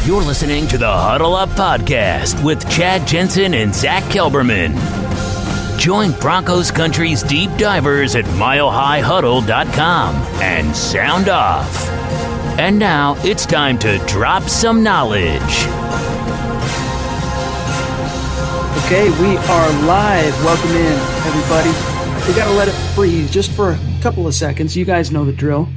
You're listening to the Huddle Up Podcast with Chad Jensen and Zack Kelberman. Join Broncos Country's deep divers at milehighhuddle.com and sound off. And now it's time to drop some knowledge. Okay, we are live. Welcome in, everybody. We got to let it freeze just for a couple of seconds. You guys know the drill.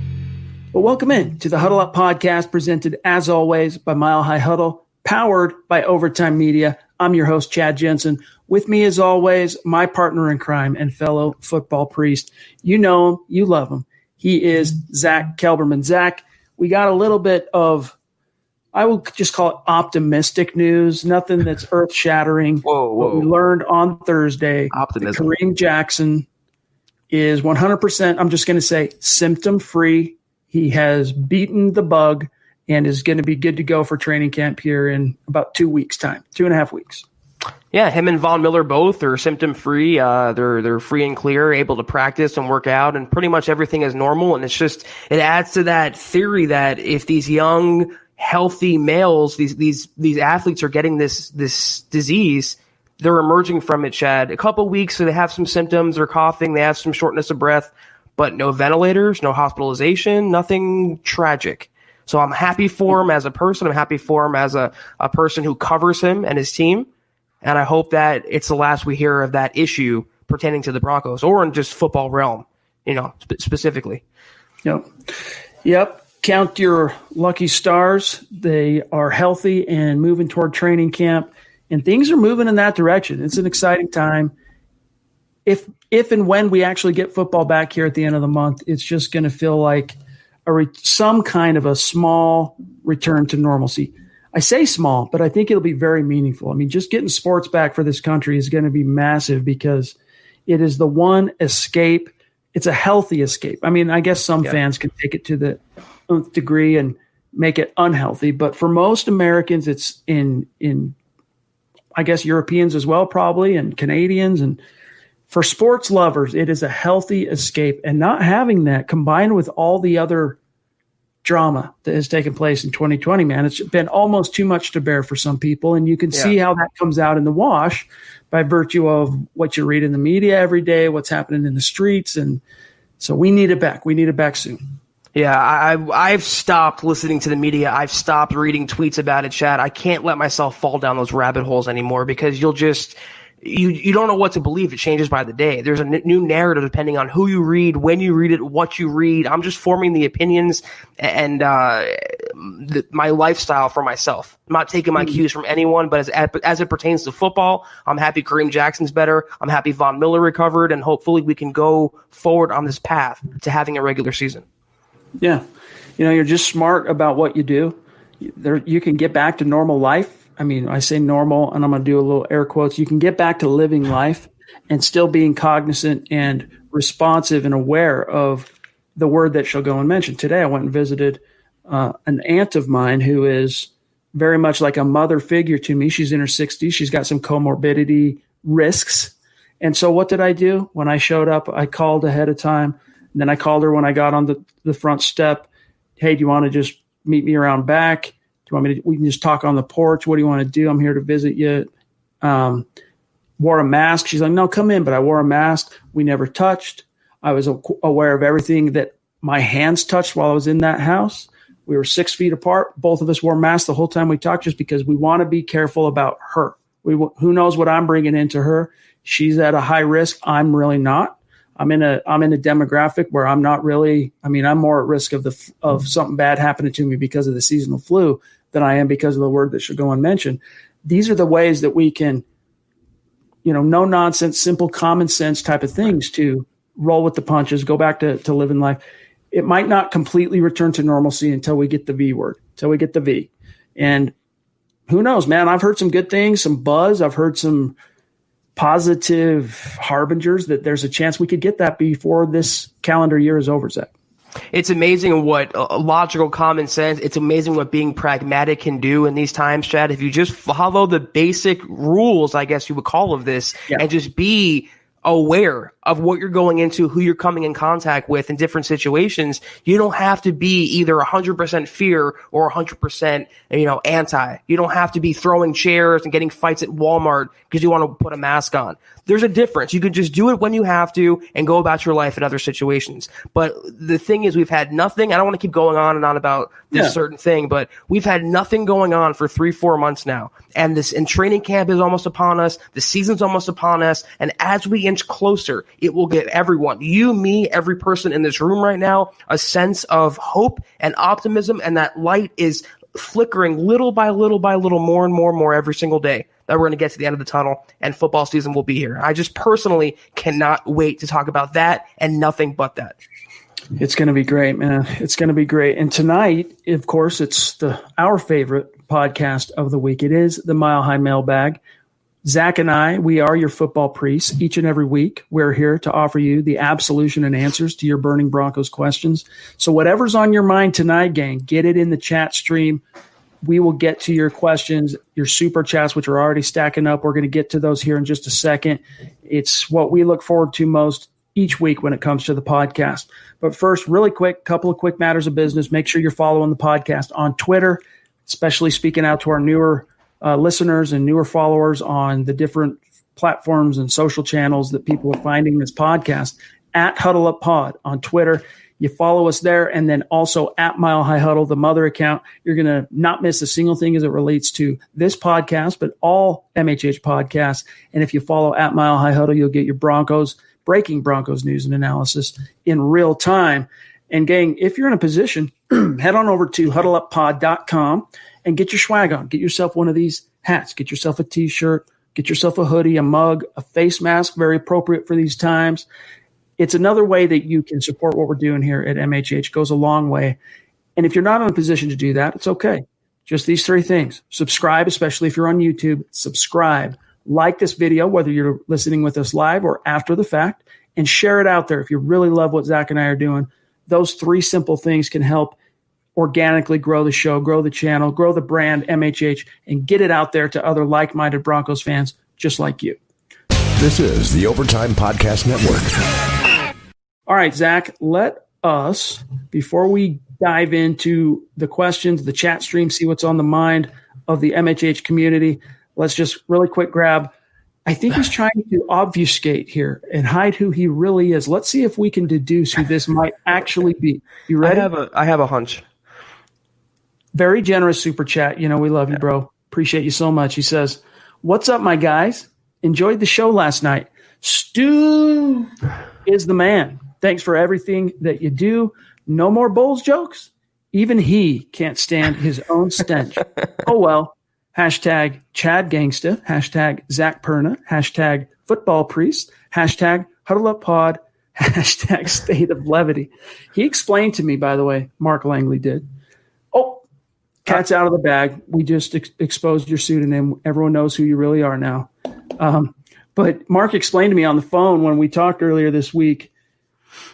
But welcome in to the Huddle Up Podcast, presented as always by Mile High Huddle, powered by Overtime Media. I'm your host, Chad Jensen. With me, as always, my partner in crime and fellow football priest. You know him, you love him. He is Zack Kelberman. Zack, we got a little bit of, I will just call it optimistic news, nothing that's earth-shattering. Whoa. What we learned on Thursday, Optimism. Kareem Jackson is 100%, I'm just going to say, symptom-free. He has beaten the bug and is going to be good to go for training camp here in about 2 weeks' time, 2.5 weeks. Yeah, him and Von Miller both are symptom-free. They're free and clear, able to practice and work out, and pretty much everything is normal. And it adds to that theory that if these young, healthy males, these athletes are getting this disease, they're emerging from it, Chad. A couple weeks, so they have some symptoms, they're coughing, they have some shortness of breath, but no ventilators, no hospitalization, nothing tragic. So I'm happy for him as a person. I'm happy for him as a person who covers him and his team. And I hope that it's the last we hear of that issue pertaining to the Broncos or in just football realm, specifically. Yep. Count your lucky stars. They are healthy and moving toward training camp, and things are moving in that direction. It's an exciting time. If and when we actually get football back here at the end of the month, it's just going to feel like some kind of a small return to normalcy. I say small, but I think it'll be very meaningful. I mean, just getting sports back for this country is going to be massive because it is the one escape. It's a healthy escape. I mean, I guess some fans can take it to the nth degree and make it unhealthy, but for most Americans, it's in I guess Europeans as well, probably, and Canadians, and for sports lovers, it is a healthy escape. And not having that combined with all the other drama that has taken place in 2020, man, it's been almost too much to bear for some people. And you can see how that comes out in the wash by virtue of what you read in the media every day, what's happening in the streets. And so we need it back. We need it back soon. Yeah, I've stopped listening to the media. I've stopped reading tweets about it, Chad. I can't let myself fall down those rabbit holes anymore because you'll just – You don't know what to believe. It changes by the day. There's a new narrative depending on who you read, when you read it, what you read. I'm just forming the opinions and my lifestyle for myself. I'm not taking my cues from anyone, but as it pertains to football, I'm happy Kareem Jackson's better. I'm happy Von Miller recovered, and hopefully we can go forward on this path to having a regular season. Yeah. You're just smart about what you do. You can get back to normal life. I mean, I say normal, and I'm going to do a little air quotes. You can get back to living life and still being cognizant and responsive and aware of the word that shall go unmentioned. Today, I went and visited an aunt of mine who is very much like a mother figure to me. She's in her 60s. She's got some comorbidity risks. And so what did I do? When I showed up, I called ahead of time. And then I called her when I got on the front step. Hey, do you want to just meet me around back? Do you want me to, we can just talk on the porch. What do you want to do? I'm here to visit you. Wore a mask. She's like, no, come in. But I wore a mask. We never touched. I was aware of everything that my hands touched while I was in that house. We were 6 feet apart. Both of us wore masks the whole time we talked just because we want to be careful about her. Who knows what I'm bringing into her? She's at a high risk. I'm really not. I'm in a demographic where I'm not really. I mean, I'm more at risk of something bad happening to me because of the seasonal flu than I am because of the word that should go unmentioned. These are the ways that we can, no nonsense, simple common sense type of things to roll with the punches, go back to living life. It might not completely return to normalcy until we get the V word, until we get the V. And who knows, man? I've heard some good things, some buzz. I've heard some positive harbingers that there's a chance we could get that before this calendar year is over, Zach. It's amazing what logical common sense, it's amazing what being pragmatic can do in these times, Chad. If you just follow the basic rules, I guess you would call of this, and just be aware of what you're going into, who you're coming in contact with in different situations. You don't have to be either 100% fear or 100%, anti. You don't have to be throwing chairs and getting fights at Walmart because you want to put a mask on. There's a difference. You can just do it when you have to and go about your life in other situations. But the thing is, we've had nothing. I don't want to keep going on and on about this certain thing, but we've had nothing going on for 3-4 months now. And training camp is almost upon us. The season's almost upon us. And as we inch closer, it will give everyone, you, me, every person in this room right now, a sense of hope and optimism. And that light is flickering little by little by little, more and more and more every single day, that we're going to get to the end of the tunnel and football season will be here. I just personally cannot wait to talk about that and nothing but that. It's going to be great, man. It's going to be great. And tonight, of course, it's our favorite podcast of the week. It is the Mile High Mailbag. Zach and I, we are your football priests. Each and every week, we're here to offer you the absolution and answers to your burning Broncos questions. So whatever's on your mind tonight, gang, get it in the chat stream. We will get to your questions, your super chats, which are already stacking up. We're going to get to those here in just a second. It's what we look forward to most each week when it comes to the podcast. But first, really quick, couple of quick matters of business. Make sure you're following the podcast on Twitter, especially speaking out to our newer listeners and newer followers on the different platforms and social channels that people are finding this podcast, at Huddle Up Pod on Twitter. You follow us there, and then also at Mile High Huddle, the mother account. You're going to not miss a single thing as it relates to this podcast, but all MHH podcasts. And if you follow at Mile High Huddle, you'll get your breaking Broncos news and analysis in real time. And gang, if you're in a position, head on over to huddleuppod.com and get your swag on. Get yourself one of these hats. Get yourself a T-shirt. Get yourself a hoodie, a mug, a face mask, very appropriate for these times. It's another way that you can support what we're doing here at MHH. It goes a long way. And if you're not in a position to do that, it's okay. Just these 3 things. Subscribe, especially if you're on YouTube. Subscribe. Like this video, whether you're listening with us live or after the fact, and share it out there. If you really love what Zach and I are doing, those 3 simple things can help organically grow the show, grow the channel, grow the brand MHH, and get it out there to other like-minded Broncos fans just like you. This is the Overtime Podcast Network. All right, Zach, let us, before we dive into the questions, the chat stream, see what's on the mind of the MHH community, let's just really quick grab. I think he's trying to obfuscate here and hide who he really is. Let's see if we can deduce who this might actually be. You ready? I have a hunch. Very generous super chat. We love you, bro. Appreciate you so much. He says, "What's up, my guys? Enjoyed the show last night. Stu is the man. Thanks for everything that you do. No more Bulls jokes. Even he can't stand his own stench. Oh, well. Hashtag Chad Gangsta. Hashtag Zach Perna. Hashtag Football Priest. Hashtag Huddle Up Pod. Hashtag State of Levity." He explained to me, by the way, Mark Langley did. Oh, cat's out of the bag. We just exposed your pseudonym. Everyone knows who you really are now. But Mark explained to me on the phone when we talked earlier this week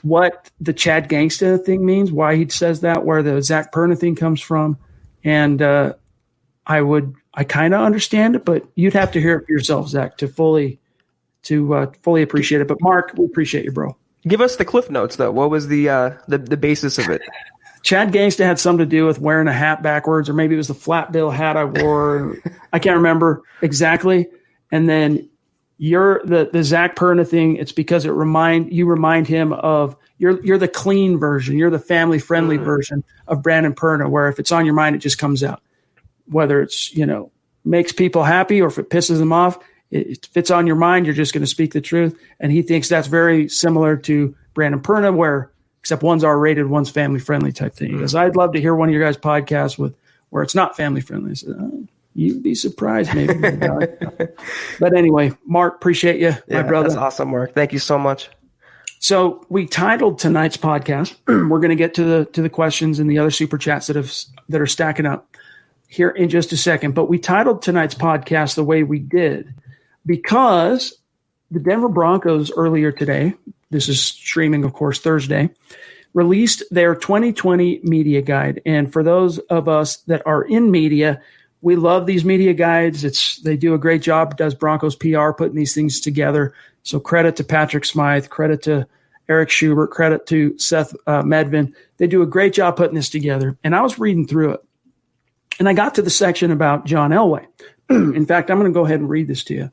what the Chad Gangsta thing means, why he says that, where the Zach Perna thing comes from. And I kind of understand it, but you'd have to hear it for yourself, Zach, to fully appreciate it. But Mark, we appreciate you, bro. Give us the cliff notes, though. What was the basis of it? Chad Gangsta had something to do with wearing a hat backwards, or maybe it was the flat bill hat I wore. I can't remember exactly. And then the Zach Perna thing. It's because you remind him of you're the clean version. You're the family friendly version of Brandon Perna, where if it's on your mind, it just comes out. Whether it's, makes people happy or if it pisses them off, if it's on your mind, you're just going to speak the truth. And he thinks that's very similar to Brandon Perna, except one's R-rated, one's family-friendly type thing. He goes, "I'd love to hear one of your guys' podcasts where it's not family-friendly." I said, "You'd be surprised, maybe." But anyway, Mark, appreciate you, my brother. That's awesome, Mark. Thank you so much. So we titled tonight's podcast. We're going to get to the questions and the other super chats that are stacking up here in just a second. But we titled tonight's podcast the way we did because the Denver Broncos earlier today, this is streaming, of course, Thursday, released their 2020 media guide. And for those of us that are in media, we love these media guides. They do a great job. Does Broncos PR putting these things together. So credit to Patrick Smythe, credit to Eric Schubert, credit to Seth Medvin. They do a great job putting this together. And I was reading through it, and I got to the section about John Elway. In fact, I'm going to go ahead and read this to you.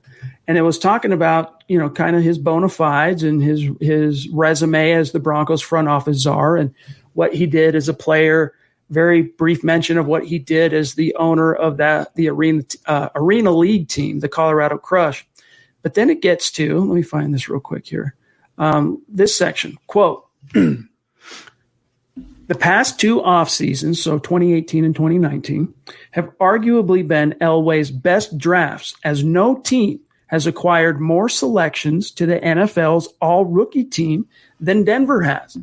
And it was talking about, kind of his bona fides and his resume as the Broncos front office czar and what he did as a player. Very brief mention of what he did as the owner of the Arena League team, the Colorado Crush. But then it gets to, let me find this real quick here. This section, quote, the past two off seasons, so 2018 and 2019, have arguably been Elway's best drafts, as no team has acquired more selections to the NFL's all-rookie team than Denver has.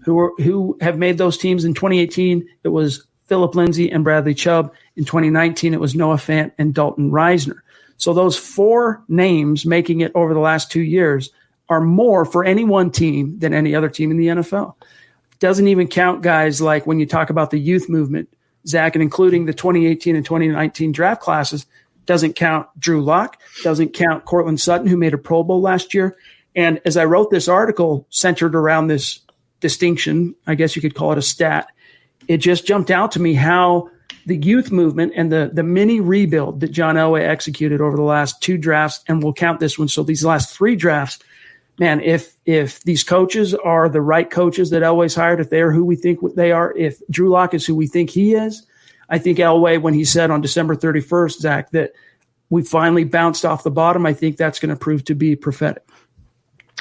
Who have made those teams in 2018? It was Phillip Lindsay and Bradley Chubb. In 2019, it was Noah Fant and Dalton Reisner. So those four names making it over the last 2 years are more for any one team than any other team in the NFL. Doesn't even count guys like when you talk about the youth movement, Zach, and including the 2018 and 2019 draft classes, doesn't count Drew Lock, doesn't count Cortland Sutton, who made a Pro Bowl last year. And as I wrote this article centered around this distinction, I guess you could call it a stat, it just jumped out to me how the youth movement and the mini rebuild that John Elway executed over the last two drafts, and we'll count this one. So these last three drafts, man, if these coaches are the right coaches that Elway's hired, if they are who we think they are, if Drew Lock is who we think he is, I think Elway, when he said on December 31st, Zach, that we finally bounced off the bottom, I think that's going to prove to be prophetic.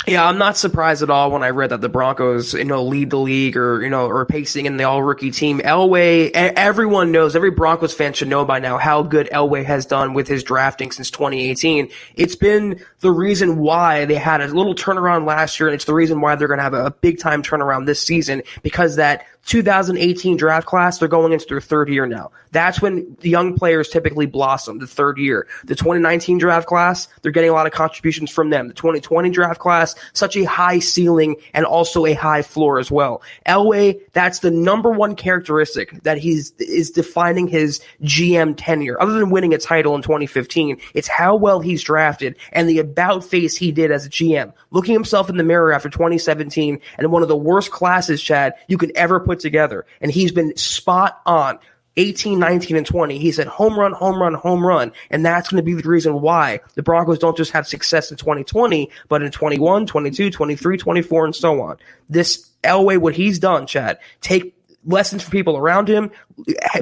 Yeah, I'm not surprised at all when I read that the Broncos, lead the league or pacing in the all-rookie team. Elway, everyone knows, every Broncos fan should know by now how good Elway has done with his drafting since 2018. It's been the reason why they had a little turnaround last year, and it's the reason why they're going to have a big-time turnaround this season, because that 2018 draft class, they're going into their third year now. That's when the young players typically blossom, the third year. The 2019 draft class, they're getting a lot of contributions from them. The 2020 draft class, such a high ceiling and also a high floor as well. Elway, that's the number one characteristic that is defining his GM tenure. Other than winning a title in 2015, it's how well he's drafted and the about face he did as a GM. Looking himself in the mirror after 2017 and one of the worst classes, Chad, you can ever put together. And he's been spot on. 18, 19, and 20. He said home run, home run, home run. And that's going to be the reason why the Broncos don't just have success in 2020, but in 21, 22, 23, 24, and so on. This Elway, what he's done, Chad, take lessons from people around him,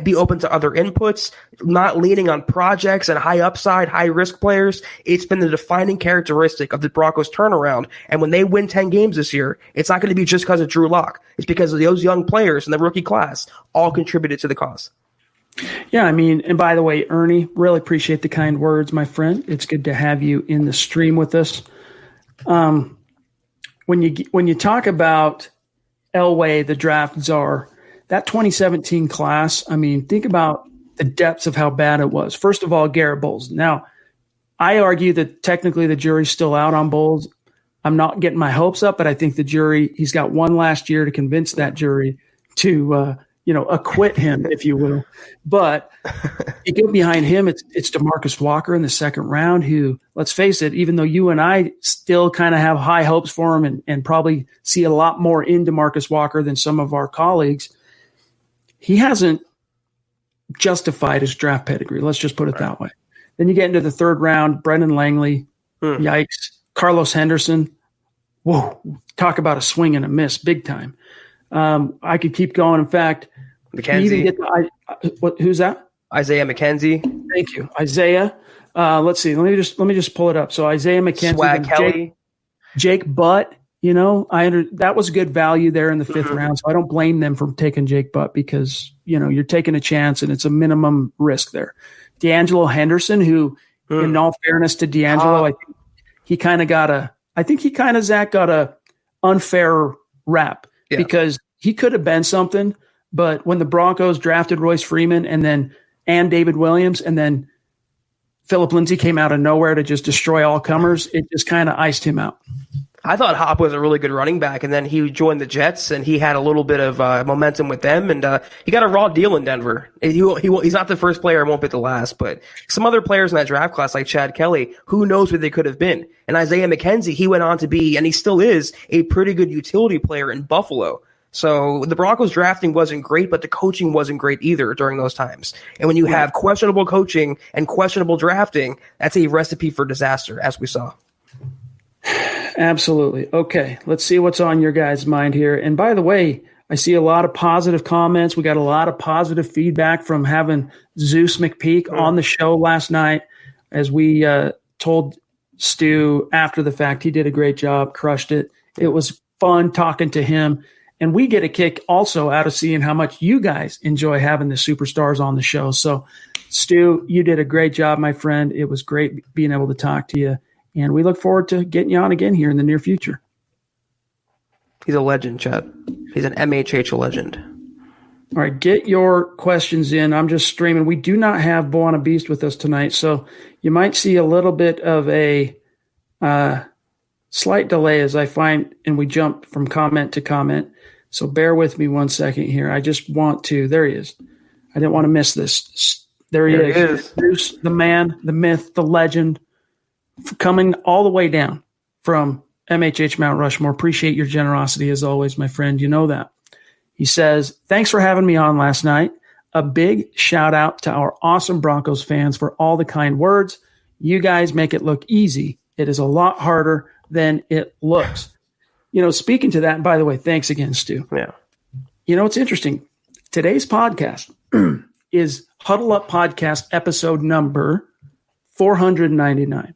be open to other inputs, not leaning on projects and high upside, high risk players. It's been the defining characteristic of the Broncos turnaround. And when they win 10 games this year, it's not going to be just because of Drew Lock. It's because of those young players in the rookie class all contributed to the cause. Yeah, I mean, and by the way, Ernie, really appreciate the kind words, my friend. It's good to have you in the stream with us. When you talk about Elway, the draft czar, that 2017 class, I mean, think about the depths of how bad it was. First of all, Garrett Bowles. Now, I argue that technically the jury's still out on Bowles. I'm not getting my hopes up, but I think the jury, he's got one last year to convince that jury to acquit him, if you will. But you get behind him, it's Demarcus Walker in the second round, who, let's face it, even though you and I still kind of have high hopes for him and probably see a lot more in Demarcus Walker than some of our colleagues, he hasn't justified his draft pedigree. Let's just put it that way. Then you get into the third round, Brendan Langley, yikes, Carlos Henderson. Whoa, talk about a swing and a miss, big time. I could keep going. In fact, McKenzie. Who's that? Isaiah McKenzie. Thank you, Isaiah. Let's see. Let me just pull it up. So Isaiah McKenzie, Swag Kelly, Jake Butt. That was good value there in the fifth round. So I don't blame them for taking Jake Butt because you're taking a chance and it's a minimum risk there. Deangelo Henderson, who, in all fairness to Deangelo, I think he kind of got Zach got a unfair rap. Yeah. Because he could have been something, but when the Broncos drafted Royce Freeman and David Williams and then Phillip Lindsay came out of nowhere to just destroy all comers, it just kind of iced him out. I thought Hop was a really good running back, and then he joined the Jets, and he had a little bit of momentum with them, and he got a raw deal in Denver. He's not the first player, and won't be the last, but some other players in that draft class, like Chad Kelly, who knows what they could have been. And Isaiah McKenzie, he went on to be, and he still is, a pretty good utility player in Buffalo. So the Broncos drafting wasn't great, but the coaching wasn't great either during those times. And when you have questionable coaching and questionable drafting, that's a recipe for disaster, as we saw. Absolutely. Okay, let's see what's on your guys' mind here. And by the way, I see a lot of positive comments. We got a lot of positive feedback from having Zeus McPeak on the show last night. As we told Stu after the fact, he did a great job, crushed it. It was fun talking to him. And we get a kick also out of seeing how much you guys enjoy having the superstars on the show. So, Stu, you did a great job, my friend. It was great being able to talk to you. And we look forward to getting you on again here in the near future. He's a legend, Chad. He's an MHH legend. All right, get your questions in. I'm just streaming. We do not have Buona Beast with us tonight, so you might see a little bit of a slight delay as I find, and we jump from comment to comment. So bear with me 1 second here. I just want to – there he is. I didn't want to miss this. There he is. Bruce, the man, the myth, the legend, coming all the way down from MHH Mount Rushmore. Appreciate your generosity as always, my friend. You know that. He says, thanks for having me on last night. A big shout out to our awesome Broncos fans for all the kind words. You guys make it look easy. It is a lot harder than it looks. You know, speaking to that, and by the way, thanks again, Stu. Yeah. You know, it's interesting. Today's podcast is Huddle Up Podcast episode number 499.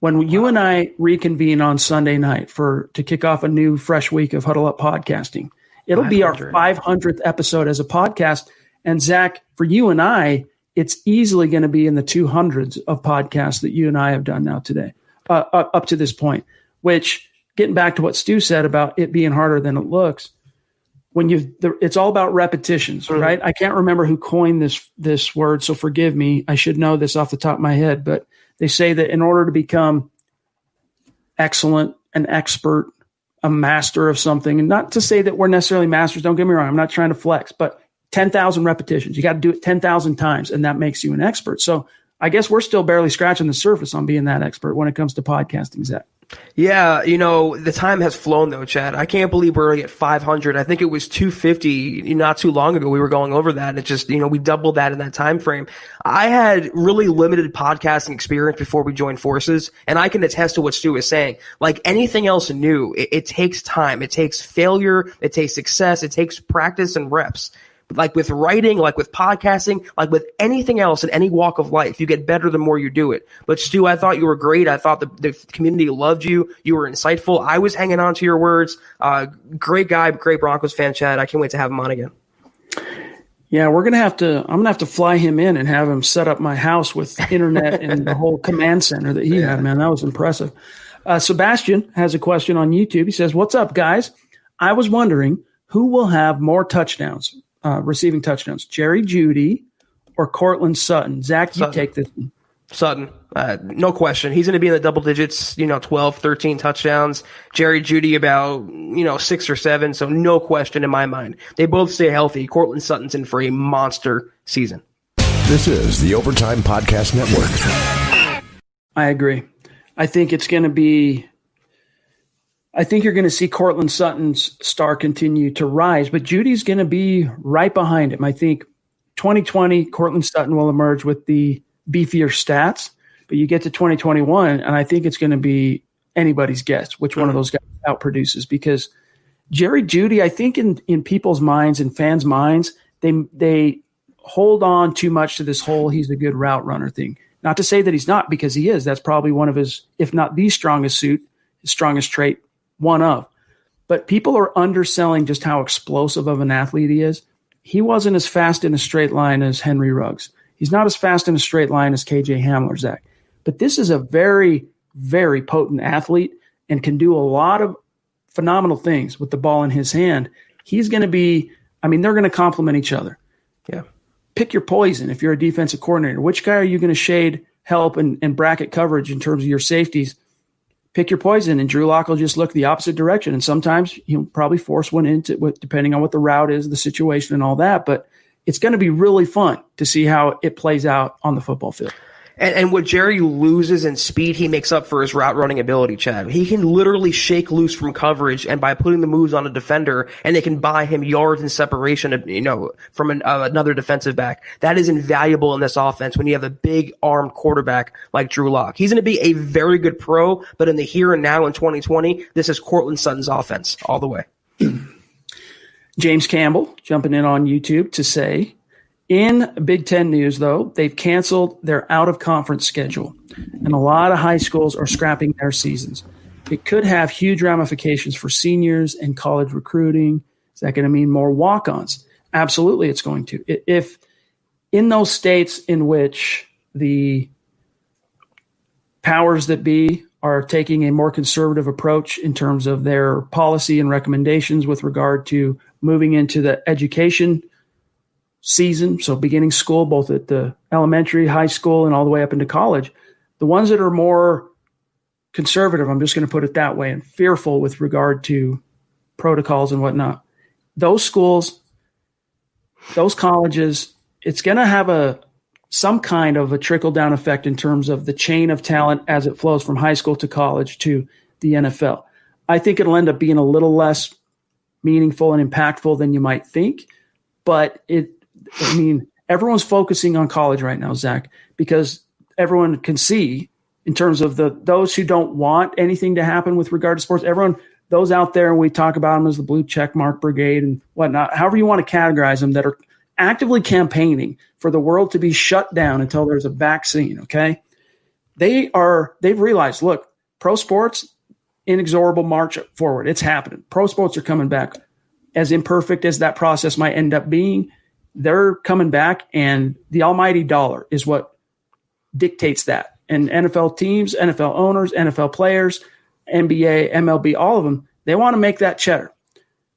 When you and I reconvene on Sunday night to kick off a new fresh week of Huddle Up podcasting, it'll be our 500th episode as a podcast. And Zach, for you and I, it's easily going to be in the 200s of podcasts that you and I have done now today, up to this point, which getting back to what Stu said about it being harder than it looks, it's all about repetitions, right? I can't remember who coined this word, so forgive me. I should know this off the top of my head, but they say that in order to become excellent, an expert, a master of something, and not to say that we're necessarily masters, don't get me wrong, I'm not trying to flex, but 10,000 repetitions. You got to do it 10,000 times, and that makes you an expert. So I guess we're still barely scratching the surface on being that expert when it comes to podcasting, Zach. Yeah, the time has flown though, Chad. I can't believe we're already at 500. I think it was 250 not too long ago. We were going over that, and it just, we doubled that in that time frame. I had really limited podcasting experience before we joined forces, and I can attest to what Stu is saying. Like anything else new, it takes time. It takes failure. It takes success. It takes practice and reps. Like with writing, like with podcasting, like with anything else in any walk of life, you get better the more you do it. But Stu, I thought you were great. I thought the community loved you. You were insightful. I was hanging on to your words. Great guy, great Broncos fan, Chad. I can't wait to have him on again. Yeah, I'm going to have to fly him in and have him set up my house with internet and the whole command center that he had, man. That was impressive. Sebastian has a question on YouTube. He says, what's up, guys? I was wondering who will have more touchdowns. Receiving touchdowns, Jerry Jeudy or Cortland Sutton? Zach, you take this one. Sutton, no question. He's going to be in the double digits, 12, 13 touchdowns. Jerry Jeudy about, 6 or 7. So no question in my mind. They both stay healthy. Cortland Sutton's in for a monster season. This is the Overtime Podcast Network. I agree. I think it's going to be I think you're going to see Cortland Sutton's star continue to rise, but Judy's going to be right behind him. I think 2020, Cortland Sutton will emerge with the beefier stats, but you get to 2021, and I think it's going to be anybody's guess which one of those guys outproduces, because Jerry Jeudy, I think in people's minds and fans' minds, they hold on too much to this whole he's a good route runner thing. Not to say that he's not, because he is. That's probably one of his, if not the strongest suit, his strongest trait, one of. But people are underselling just how explosive of an athlete he is. He wasn't as fast in a straight line as Henry Ruggs. He's not as fast in a straight line as KJ Hamler, Zach. But this is a very, very potent athlete and can do a lot of phenomenal things with the ball in his hand. He's going to be, they're going to complement each other. Yeah. Pick your poison if you're a defensive coordinator. Which guy are you going to shade, help, and bracket coverage in terms of your safeties? pick your poison, and Drew Lock will just look the opposite direction. And sometimes he'll probably force one into it, depending on what the route is, the situation, and all that. But it's going to be really fun to see how it plays out on the football field. And what Jerry loses in speed, he makes up for his route running ability, Chad. He can literally shake loose from coverage, and by putting the moves on a defender, and they can buy him yards in separation, from another defensive back. That is invaluable in this offense when you have a big armed quarterback like Drew Lock. He's going to be a very good pro, but in the here and now in 2020, this is Cortland Sutton's offense all the way. James Campbell jumping in on YouTube to say, in Big Ten news, though, they've canceled their out-of-conference schedule, and a lot of high schools are scrapping their seasons. It could have huge ramifications for seniors and college recruiting. Is that going to mean more walk-ons? Absolutely, it's going to. If in those states in which the powers that be are taking a more conservative approach in terms of their policy and recommendations with regard to moving into the education season, so beginning school, both at the elementary, high school, and all the way up into college, the ones that are more conservative, I'm just going to put it that way, and fearful with regard to protocols and whatnot, those schools, those colleges, it's going to have some kind of a trickle-down effect in terms of the chain of talent as it flows from high school to college to the NFL. I think it'll end up being a little less meaningful and impactful than you might think, but everyone's focusing on college right now, Zach, because everyone can see in terms of those who don't want anything to happen with regard to sports, those out there, and we talk about them as the blue check mark brigade and whatnot, however you want to categorize them, that are actively campaigning for the world to be shut down until there's a vaccine, okay? They've realized, look, pro sports, inexorable march forward. It's happening. Pro sports are coming back. As imperfect as that process might end up being, they're coming back, and the almighty dollar is what dictates that. And NFL teams, NFL owners, NFL players, NBA, MLB, all of them, they want to make that cheddar.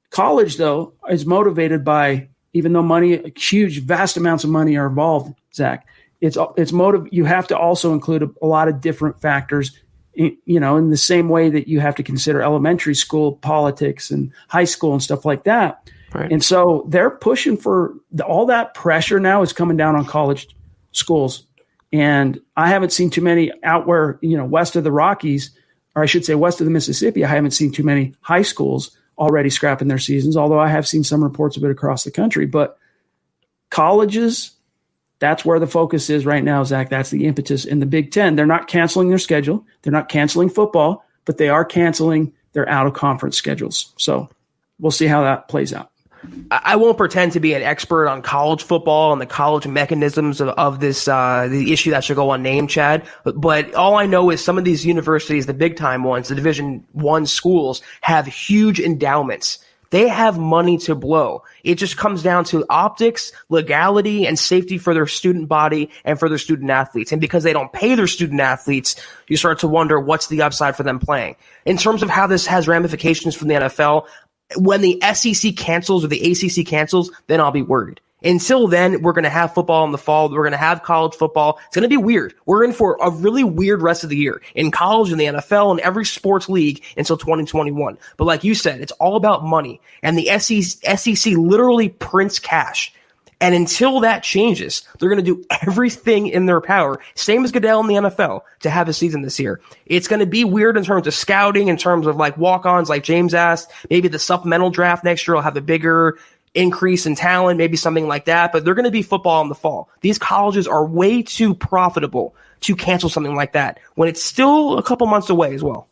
College, though, is motivated by, even though money, huge, vast amounts of money are involved, Zach, it's motive. You have to also include a lot of different factors, in the same way that you have to consider elementary school politics and high school and stuff like that. Right. And so they're pushing for all that pressure now is coming down on college schools. And I haven't seen too many out where, west of the Rockies, or I should say west of the Mississippi, I haven't seen too many high schools already scrapping their seasons, although I have seen some reports of it across the country. But colleges, that's where the focus is right now, Zach. That's the impetus. In the Big Ten, they're not canceling their schedule. They're not canceling football, but they are canceling their out-of-conference schedules. So we'll see how that plays out. I won't pretend to be an expert on college football and the college mechanisms of this, the issue that should go unnamed, Chad. But all I know is some of these universities, the big time ones, the Division I schools, have huge endowments. They have money to blow. It just comes down to optics, legality, and safety for their student body and for their student athletes. And because they don't pay their student athletes, you start to wonder what's the upside for them playing. In terms of how this has ramifications for the NFL, when the SEC cancels or the ACC cancels, then I'll be worried. Until then, we're going to have football in the fall. We're going to have college football. It's going to be weird. We're in for a really weird rest of the year in college, in the NFL, and every sports league until 2021. But like you said, it's all about money. And the SEC literally prints cash. And until that changes, they're going to do everything in their power, same as Goodell in the NFL, to have a season this year. It's going to be weird in terms of scouting, in terms of like walk-ons, like James asked. Maybe the supplemental draft next year will have a bigger increase in talent, maybe something like that. But they're going to be football in the fall. These colleges are way too profitable to cancel something like that when it's still a couple months away as well.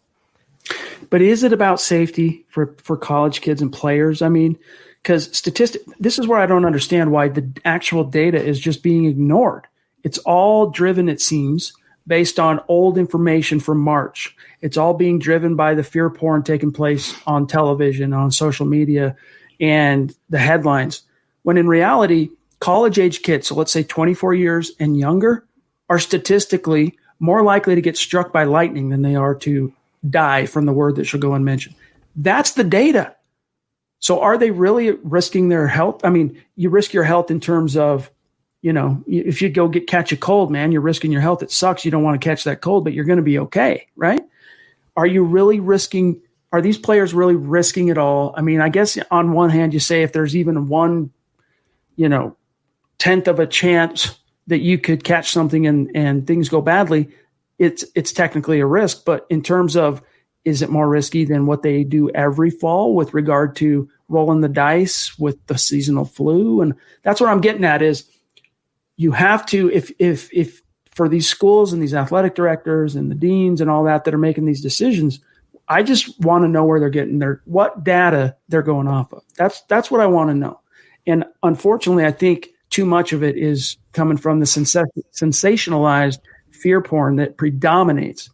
But is it about safety for college kids and players? I mean, because this is where I don't understand why the actual data is just being ignored. It's all driven, it seems, based on old information from March. It's all being driven by the fear porn taking place on television, on social media, and the headlines. When in reality, college-age kids, so let's say 24 years and younger, are statistically more likely to get struck by lightning than they are to die from the word that shall go unmentioned. That's the data. So are they risking their health? I mean, you risk your health in terms of, if you go catch a cold, man, you're risking your health. It sucks. You don't want to catch that cold, but you're going to be okay, right? are you really risking? Are these players really risking it all? I mean, I guess on one hand, you say if there's even one, tenth of a chance that you could catch something and things go badly, it's technically a risk. But in terms of, is it more risky than what they do every fall with regard to rolling the dice with the seasonal flu? And that's what I'm getting at is you have to, if for these schools and these athletic directors and the deans and all that are making these decisions, I just want to know where they're getting what data they're going off of. That's what I want to know. And unfortunately, I think too much of it is coming from the sensationalized fear porn that predominates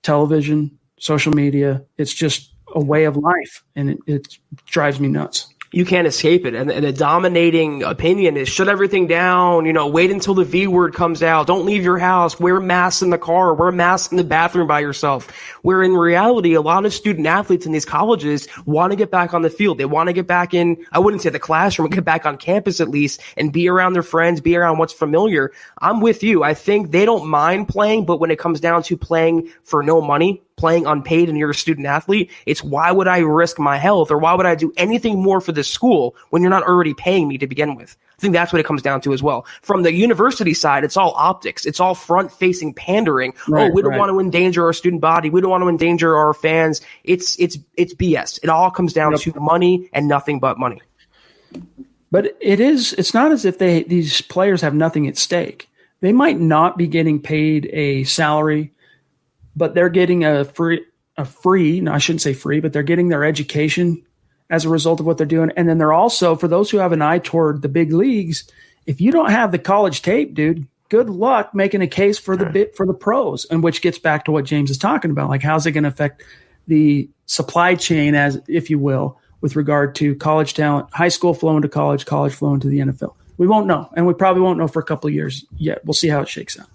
television, social media. It's just a way of life, and it drives me nuts. You can't escape it. And the dominating opinion is shut everything down, wait until the V word comes out. Don't leave your house. Wear masks in the car. Wear masks in the bathroom by yourself. Where in reality, a lot of student athletes in these colleges want to get back on the field. They want to get back in, I wouldn't say the classroom, get back on campus at least and be around their friends, be around what's familiar. I'm with you. I think they don't mind playing, but when it comes down to playing for no money, playing unpaid and you're a student athlete, it's why would I risk my health or why would I do anything more for this school when you're not already paying me to begin with? I think that's what it comes down to as well. From the university side, it's all optics. It's all front-facing pandering. Right, we don't want to endanger our student body. We don't want to endanger our fans. It's BS. It all comes down to money and nothing but money. But it's not as if these players have nothing at stake. They might not be getting paid a salary, but they're getting a free, no, I shouldn't say free, but they're getting their education as a result of what they're doing. And then they're also, for those who have an eye toward the big leagues, if you don't have the college tape, dude, good luck making a case for the pros, and which gets back to what James is talking about. Like, how's it going to affect the supply chain, as if you will, with regard to college talent, high school flowing to college flowing to the NFL? We won't know. And we probably won't know for a couple of years yet. We'll see how it shakes out.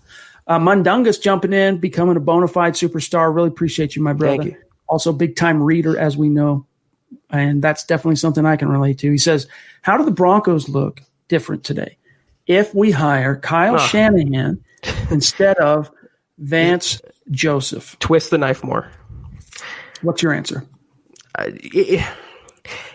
Mundungus jumping in, becoming a bona fide superstar. Really appreciate you, my brother. Thank you. Also, big time reader, as we know. And that's definitely something I can relate to. He says, how do the Broncos look different today if we hire Kyle Shanahan instead of Vance Joseph? Twist the knife more. What's your answer?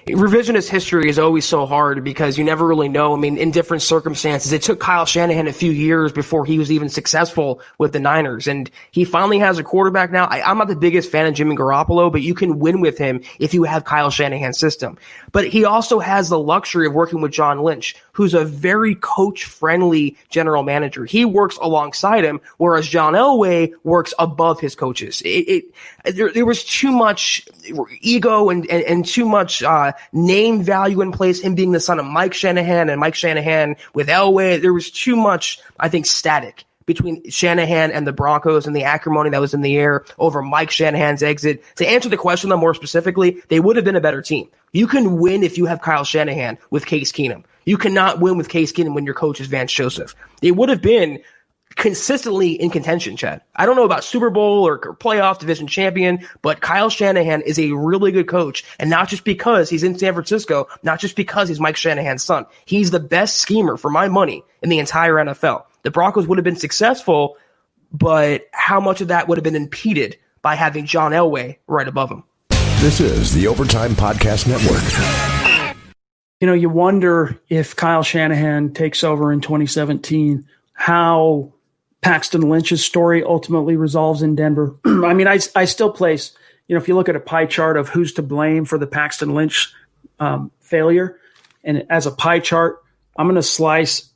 Revisionist history is always so hard because you never really know. I mean, in different circumstances, it took Kyle Shanahan a few years before he was even successful with the Niners. And he finally has a quarterback now. I'm not the biggest fan of Jimmy Garoppolo, but you can win with him if you have Kyle Shanahan's system. But he also has the luxury of working with John Lynch, who's a very coach-friendly general manager. He works alongside him, whereas John Elway works above his coaches. There was too much ego and too much name value in place, him being the son of Mike Shanahan and Mike Shanahan with Elway. There was too much, I think, static between Shanahan and the Broncos and the acrimony that was in the air over Mike Shanahan's exit. To answer the question, though, more specifically, they would have been a better team. You can win if you have Kyle Shanahan with Case Keenum. You cannot win with Case Keenum when your coach is Vance Joseph. It would have been consistently in contention, Chad. I don't know about Super Bowl or playoff division champion, but Kyle Shanahan is a really good coach. And not just because he's in San Francisco, not just because he's Mike Shanahan's son. He's the best schemer for my money in the entire NFL. The Broncos would have been successful, but how much of that would have been impeded by having John Elway right above him? This is the Overtime Podcast Network. You wonder if Kyle Shanahan takes over in 2017, how Paxton Lynch's story ultimately resolves in Denver. I mean, I still place, if you look at a pie chart of who's to blame for the Paxton Lynch failure, and as a pie chart, I'm going to slice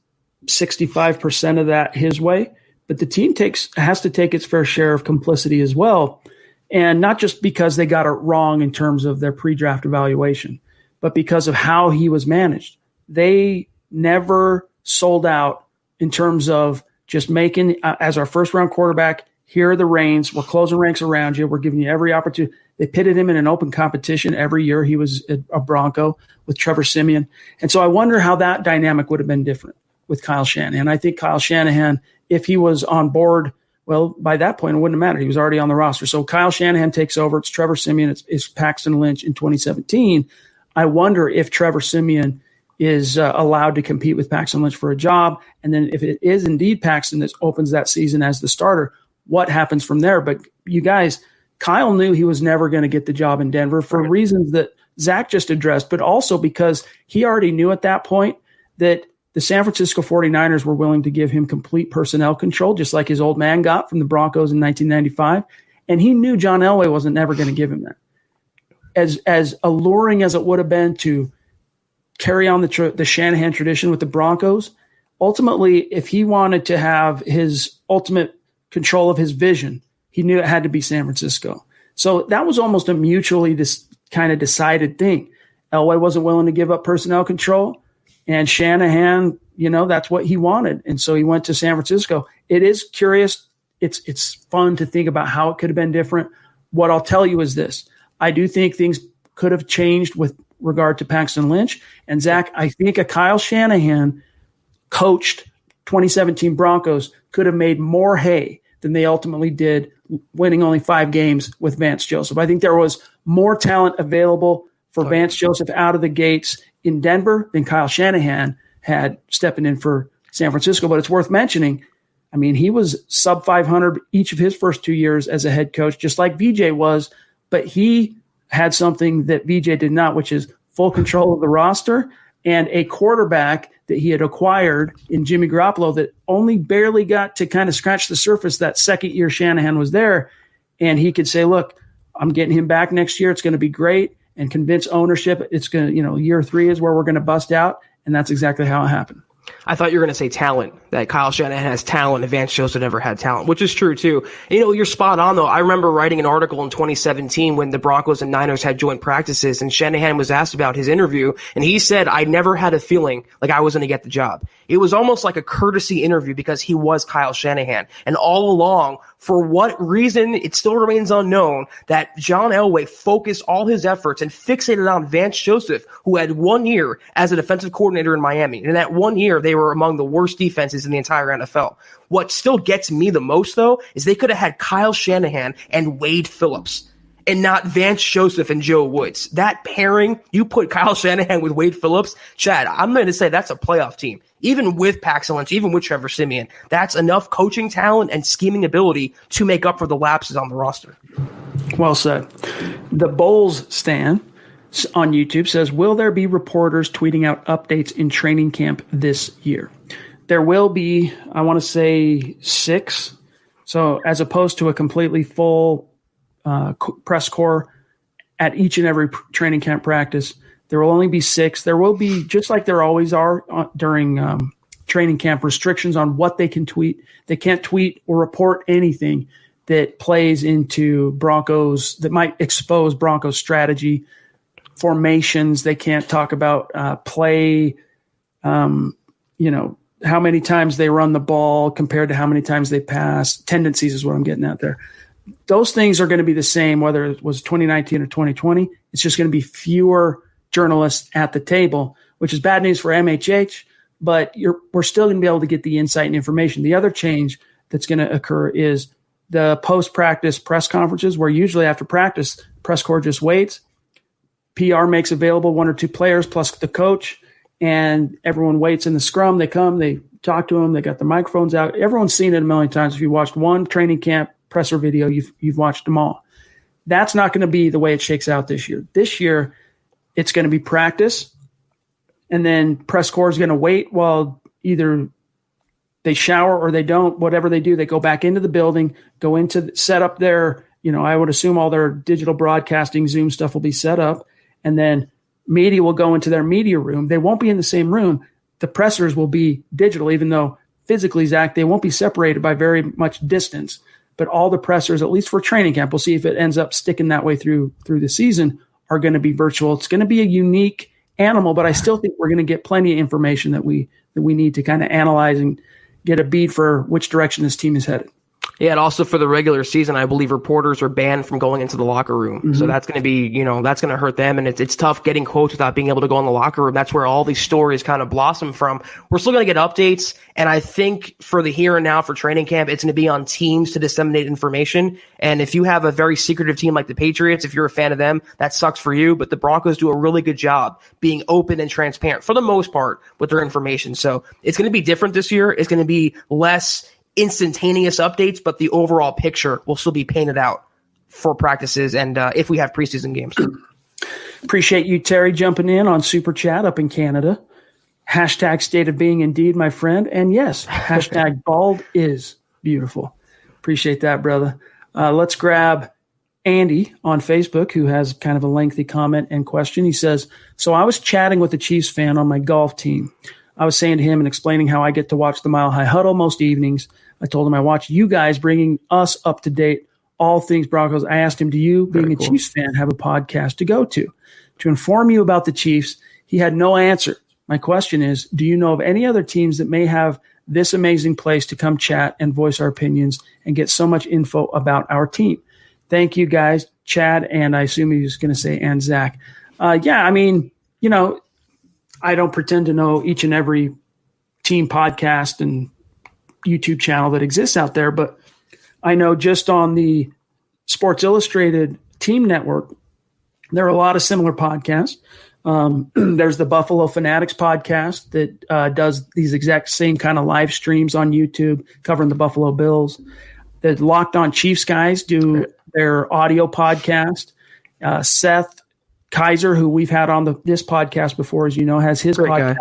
65% of that his way, but the team has to take its fair share of complicity as well. And not just because they got it wrong in terms of their pre-draft evaluation, but because of how he was managed. They never sold out in terms of just making, as our first-round quarterback, here are the reins. We're closing ranks around you. We're giving you every opportunity. They pitted him in an open competition every year. He was a Bronco with Trevor Siemian. And so I wonder how that dynamic would have been different with Kyle Shanahan. I think Kyle Shanahan, if he was on board, well, by that point, it wouldn't have mattered. He was already on the roster. So Kyle Shanahan takes over. It's Trevor Siemian. It's Paxton Lynch in 2017. I wonder if Trevor Siemian is allowed to compete with Paxton Lynch for a job. And then if it is indeed Paxton that opens that season as the starter, what happens from there? But you guys, Kyle knew he was never going to get the job in Denver for reasons that Zach just addressed, but also because he already knew at that point that the San Francisco 49ers were willing to give him complete personnel control, just like his old man got from the Broncos in 1995. And he knew John Elway wasn't never going to give him that. As alluring as it would have been to carry on the Shanahan tradition with the Broncos, ultimately, if he wanted to have his ultimate control of his vision, he knew it had to be San Francisco. So that was almost a mutually kind of decided thing. Elway wasn't willing to give up personnel control, and Shanahan, that's what he wanted. And so he went to San Francisco. It is curious. It's fun to think about how it could have been different. What I'll tell you is this. I do think things could have changed with regard to Paxton Lynch. And Zach, I think a Kyle Shanahan coached 2017 Broncos could have made more hay than they ultimately did, winning only 5 games with Vance Joseph. I think there was more talent available for Vance Joseph out of the gates in Denver than Kyle Shanahan had stepping in for San Francisco. But it's worth mentioning, I mean, he was sub 500 each of his first 2 years as a head coach, just like VJ was, but he had something that VJ did not, which is full control of the roster and a quarterback that he had acquired in Jimmy Garoppolo that only barely got to kind of scratch the surface that second year Shanahan was there. And he could say, look, I'm getting him back next year. It's going to be great, and convince ownership it's going to, year 3 is where we're going to bust out. And that's exactly how it happened. I thought you were going to say talent, that Kyle Shanahan has talent and Vance Joseph never had talent, which is true too. You're spot on though. I remember writing an article in 2017 when the Broncos and Niners had joint practices, and Shanahan was asked about his interview, and he said, I never had a feeling like I was going to get the job. It was almost like a courtesy interview because he was Kyle Shanahan. And all along, for what reason, it still remains unknown, that John Elway focused all his efforts and fixated on Vance Joseph, who had 1 year as a defensive coordinator in Miami. And in that 1 year, they were among the worst defenses in the entire NFL. What still gets me the most, though, is they could have had Kyle Shanahan and Wade Phillips, and not Vance Joseph and Joe Woods. That pairing, you put Kyle Shanahan with Wade Phillips, Chad, I'm going to say that's a playoff team. Even with Paxton Lynch, even with Trevor Siemian, that's enough coaching talent and scheming ability to make up for the lapses on the roster. Well said. The Bowls Stan on YouTube says, will there be reporters tweeting out updates in training camp this year? There will be, I want to say 6. So as opposed to a completely full press corps at each and every training camp practice, there will only be 6. There will be, just like there always are during training camp, restrictions on what they can tweet. They can't tweet or report anything that plays into Broncos, that might expose Broncos strategy, formations. They can't talk about play, how many times they run the ball compared to how many times they pass. Tendencies is what I'm getting at there. Those things are going to be the same whether it was 2019 or 2020. It's just going to be fewer journalists at the table, which is bad news for MHH, but we're still going to be able to get the insight and information. The other change that's going to occur is the post-practice press conferences, where usually after practice, press corps just waits. PR makes available 1 or 2 players plus the coach, and everyone waits in the scrum. They come, they talk to them, they got the microphones out. Everyone's seen it a million times. If you watched one training camp presser video, you've watched them all. That's not going to be the way it shakes out this year. This year, it's going to be practice, and then press corps is going to wait while either they shower or they don't. Whatever they do, they go back into the building, go into set up their, I would assume all their digital broadcasting Zoom stuff will be set up, and then media will go into their media room. They won't be in the same room. The pressers will be digital, even though physically, Zach, they won't be separated by very much distance. But all the pressers, at least for training camp, we'll see if it ends up sticking that way through the season, are going to be virtual. It's going to be a unique animal, but I still think we're going to get plenty of information that we need to kind of analyze and get a beat for which direction this team is headed. Yeah, and also for the regular season, I believe reporters are banned from going into the locker room. Mm-hmm. So that's going to be, that's going to hurt them. And it's tough getting quotes without being able to go in the locker room. That's where all these stories kind of blossom from. We're still going to get updates. And I think for the here and now for training camp, it's going to be on teams to disseminate information. And if you have a very secretive team like the Patriots, if you're a fan of them, that sucks for you. But the Broncos do a really good job being open and transparent for the most part with their information. So it's going to be different this year. It's going to be less instantaneous updates, but the overall picture will still be painted out for practices and if we have preseason games. Appreciate you, Terry, jumping in on Super Chat up in Canada. Hashtag state of being indeed, my friend. And yes, hashtag bald is beautiful. Appreciate that, brother. Let's grab Andy on Facebook, who has kind of a lengthy comment and question. He says, so I was chatting with a Chiefs fan on my golf team. I was saying to him and explaining how I get to watch the Mile High Huddle most evenings. I told him I watch you guys bringing us up to date, all things Broncos. I asked him, do you, being a Chiefs fan, have a podcast to go to inform you about the Chiefs? He had no answer. My question is, do you know of any other teams that may have this amazing place to come chat and voice our opinions and get so much info about our team? Thank you, guys. Chad, and I assume he was going to say, and Zach. Yeah, I mean, you know, I don't pretend to know each and every team podcast and YouTube channel that exists out there, but I know just on the Sports Illustrated Team Network, there are a lot of similar podcasts. There's the Buffalo Fanatics podcast that does these exact same kind of live streams on YouTube covering the Buffalo Bills. The Locked On Chiefs guys do their audio podcast. Seth Kaiser, who we've had on this podcast before, as you know, has his podcast,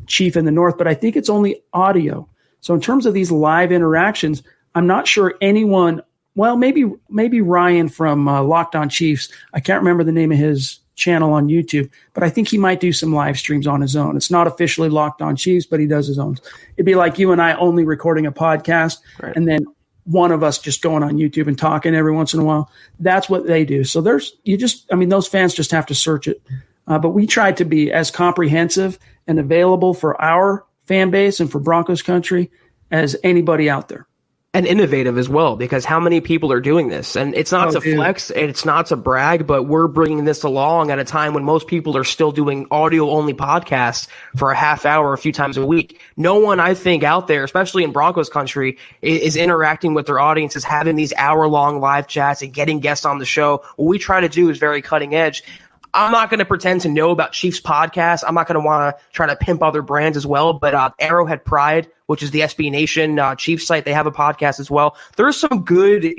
Chief in the North, but I think it's only audio. So in terms of these live interactions, I'm not sure anyone, well, maybe Ryan from Locked On Chiefs. I can't remember the name of his channel on YouTube, but I think he might do some live streams on his own. It's not officially Locked On Chiefs, but he does his own. It'd be like you and I only recording a podcast and then one of us just going on YouTube and talking every once in a while. That's what they do. So those fans just have to search it. But we try to be as comprehensive and available for our fan base and for Broncos country as anybody out there. And innovative as well, because how many people are doing this? And it's not to flex, and it's not to brag, but we're bringing this along at a time when most people are still doing audio-only podcasts for a half hour a few times a week. No one, I think, out there, especially in Broncos country, is interacting with their audiences, having these hour-long live chats and getting guests on the show. What we try to do is very cutting edge. I'm not going to pretend to know about Chiefs podcasts. I'm not going to want to try to pimp other brands as well. But Arrowhead Pride, which is the SB Nation Chiefs site, they have a podcast as well. There's some good,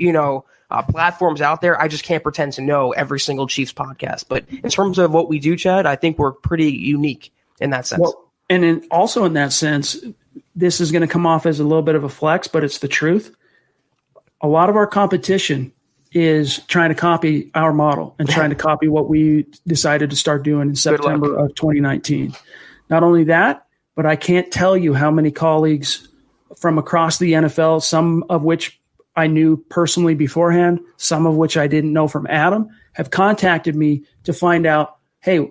platforms out there. I just can't pretend to know every single Chiefs podcast. But in terms of what we do, Chad, I think we're pretty unique in that sense. Well, and also in that sense, this is going to come off as a little bit of a flex, but it's the truth. A lot of our competition is trying to copy our model and trying to copy what we decided to start doing in September of 2019. Not only that, but I can't tell you how many colleagues from across the NFL, some of which I knew personally beforehand, some of which I didn't know from Adam, have contacted me to find out, hey,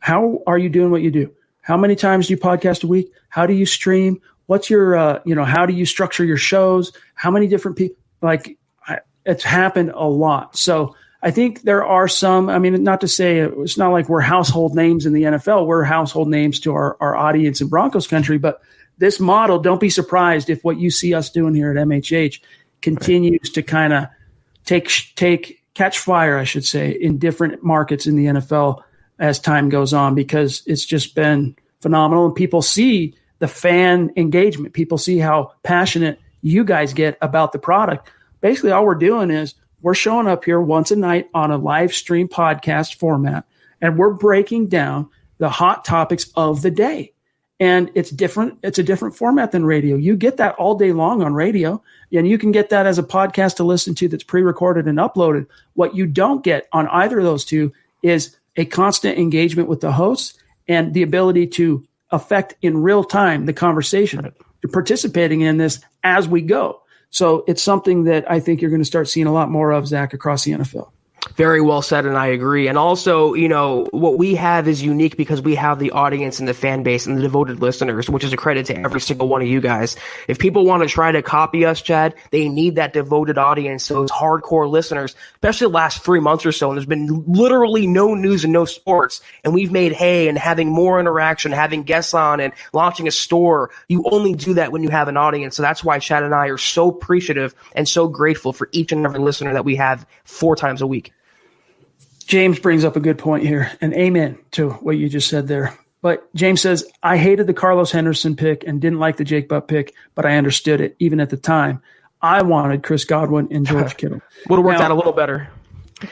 how are you doing what you do? How many times do you podcast a week? How do you stream? What's your, how do you structure your shows? How many different people, it's happened a lot. So I think there are some, not to say it's not like we're household names in the NFL. We're household names to our audience in Broncos country. But this model, don't be surprised if what you see us doing here at MHH continues to kind of catch fire, I should say, in different markets in the NFL as time goes on, because it's just been phenomenal. And people see the fan engagement. People see how passionate you guys get about the product. Basically, all we're doing is we're showing up here once a night on a live stream podcast format, and we're breaking down the hot topics of the day. And it's different. It's a different format than radio. You get that all day long on radio, and you can get that as a podcast to listen to that's pre-recorded and uploaded. What you don't get on either of those two is a constant engagement with the hosts and the ability to affect in real time the conversation. You're participating in this as we go. So it's something that I think you're going to start seeing a lot more of, Zach, across the NFL. Very well said, and I agree. And also, what we have is unique because we have the audience and the fan base and the devoted listeners, which is a credit to every single one of you guys. If people want to try to copy us, Chad, they need that devoted audience, those hardcore listeners, especially the last 3 months or so. And there's been literally no news and no sports. And we've made hay and having more interaction, having guests on and launching a store. You only do that when you have an audience. So that's why Chad and I are so appreciative and so grateful for each and every listener that we have 4 times a week. James brings up a good point here, and amen to what you just said there. But James says, I hated the Carlos Henderson pick and didn't like the Jake Butt pick, but I understood it even at the time. I wanted Chris Godwin and George Kittle. Would have worked out a little better.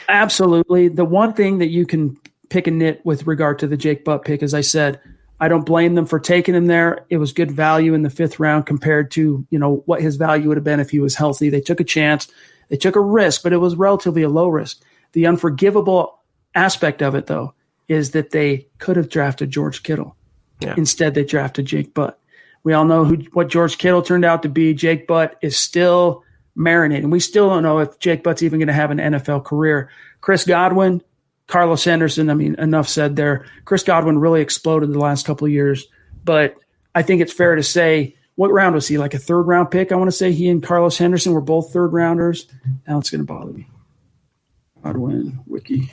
Absolutely. The one thing that you can pick a nit with regard to the Jake Butt pick, as I said, I don't blame them for taking him there. It was good value in the 5th round compared to, what his value would have been if he was healthy. They took a chance. They took a risk, but it was relatively a low risk. The unforgivable aspect of it, though, is that they could have drafted George Kittle. Yeah. Instead, they drafted Jake Butt. We all know what George Kittle turned out to be. Jake Butt is still marinating. We still don't know if Jake Butt's even going to have an NFL career. Chris Godwin, Carlos Henderson, enough said there. Chris Godwin really exploded the last couple of years. But I think it's fair to say, what round was he? Like a 3rd-round pick? I want to say he and Carlos Henderson were both 3rd-rounders. Now it's going to bother me. Godwin, wiki.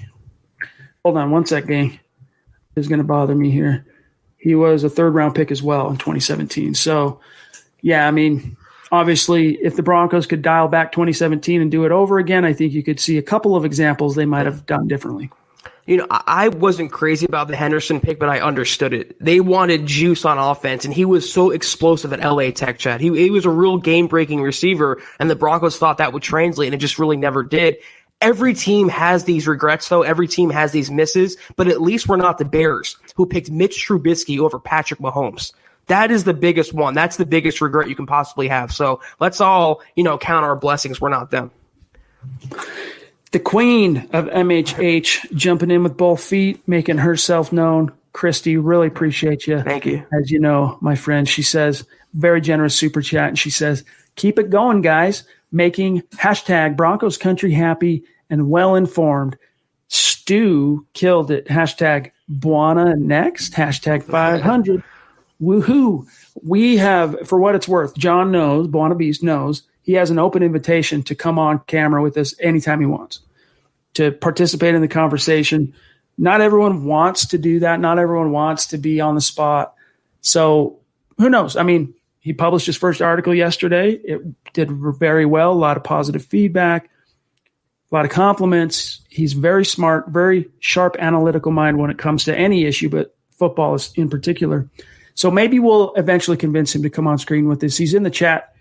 Hold on one sec, gang. It's going to bother me here. He was a 3rd-round pick as well in 2017. So, yeah, obviously, if the Broncos could dial back 2017 and do it over again, I think you could see a couple of examples they might have done differently. I wasn't crazy about the Henderson pick, but I understood it. They wanted juice on offense, and he was so explosive at LA Tech, Chad. He was a real game-breaking receiver, and the Broncos thought that would translate, and it just really never did. Every team has these regrets, though. Every team has these misses, but at least we're not the Bears, who picked Mitch Trubisky over Patrick Mahomes. That is the biggest one. That's the biggest regret you can possibly have. So let's all, count our blessings. We're not them. The queen of MHH jumping in with both feet, making herself known. Christy, really appreciate you. Thank you. As you know, my friend, she says, very generous super chat. And she says, keep it going, guys. Making hashtag Broncos country happy and well-informed. Stu killed it. Hashtag Buana next. Hashtag 500. Woohoo. We have, for what it's worth, John knows, Buana Beast knows, he has an open invitation to come on camera with us anytime he wants, to participate in the conversation. Not everyone wants to do that. Not everyone wants to be on the spot. So who knows? He published his first article yesterday. It did very well, a lot of positive feedback, a lot of compliments. He's very smart, very sharp analytical mind when it comes to any issue, but football is in particular. So maybe we'll eventually convince him to come on screen with us. He's in the chat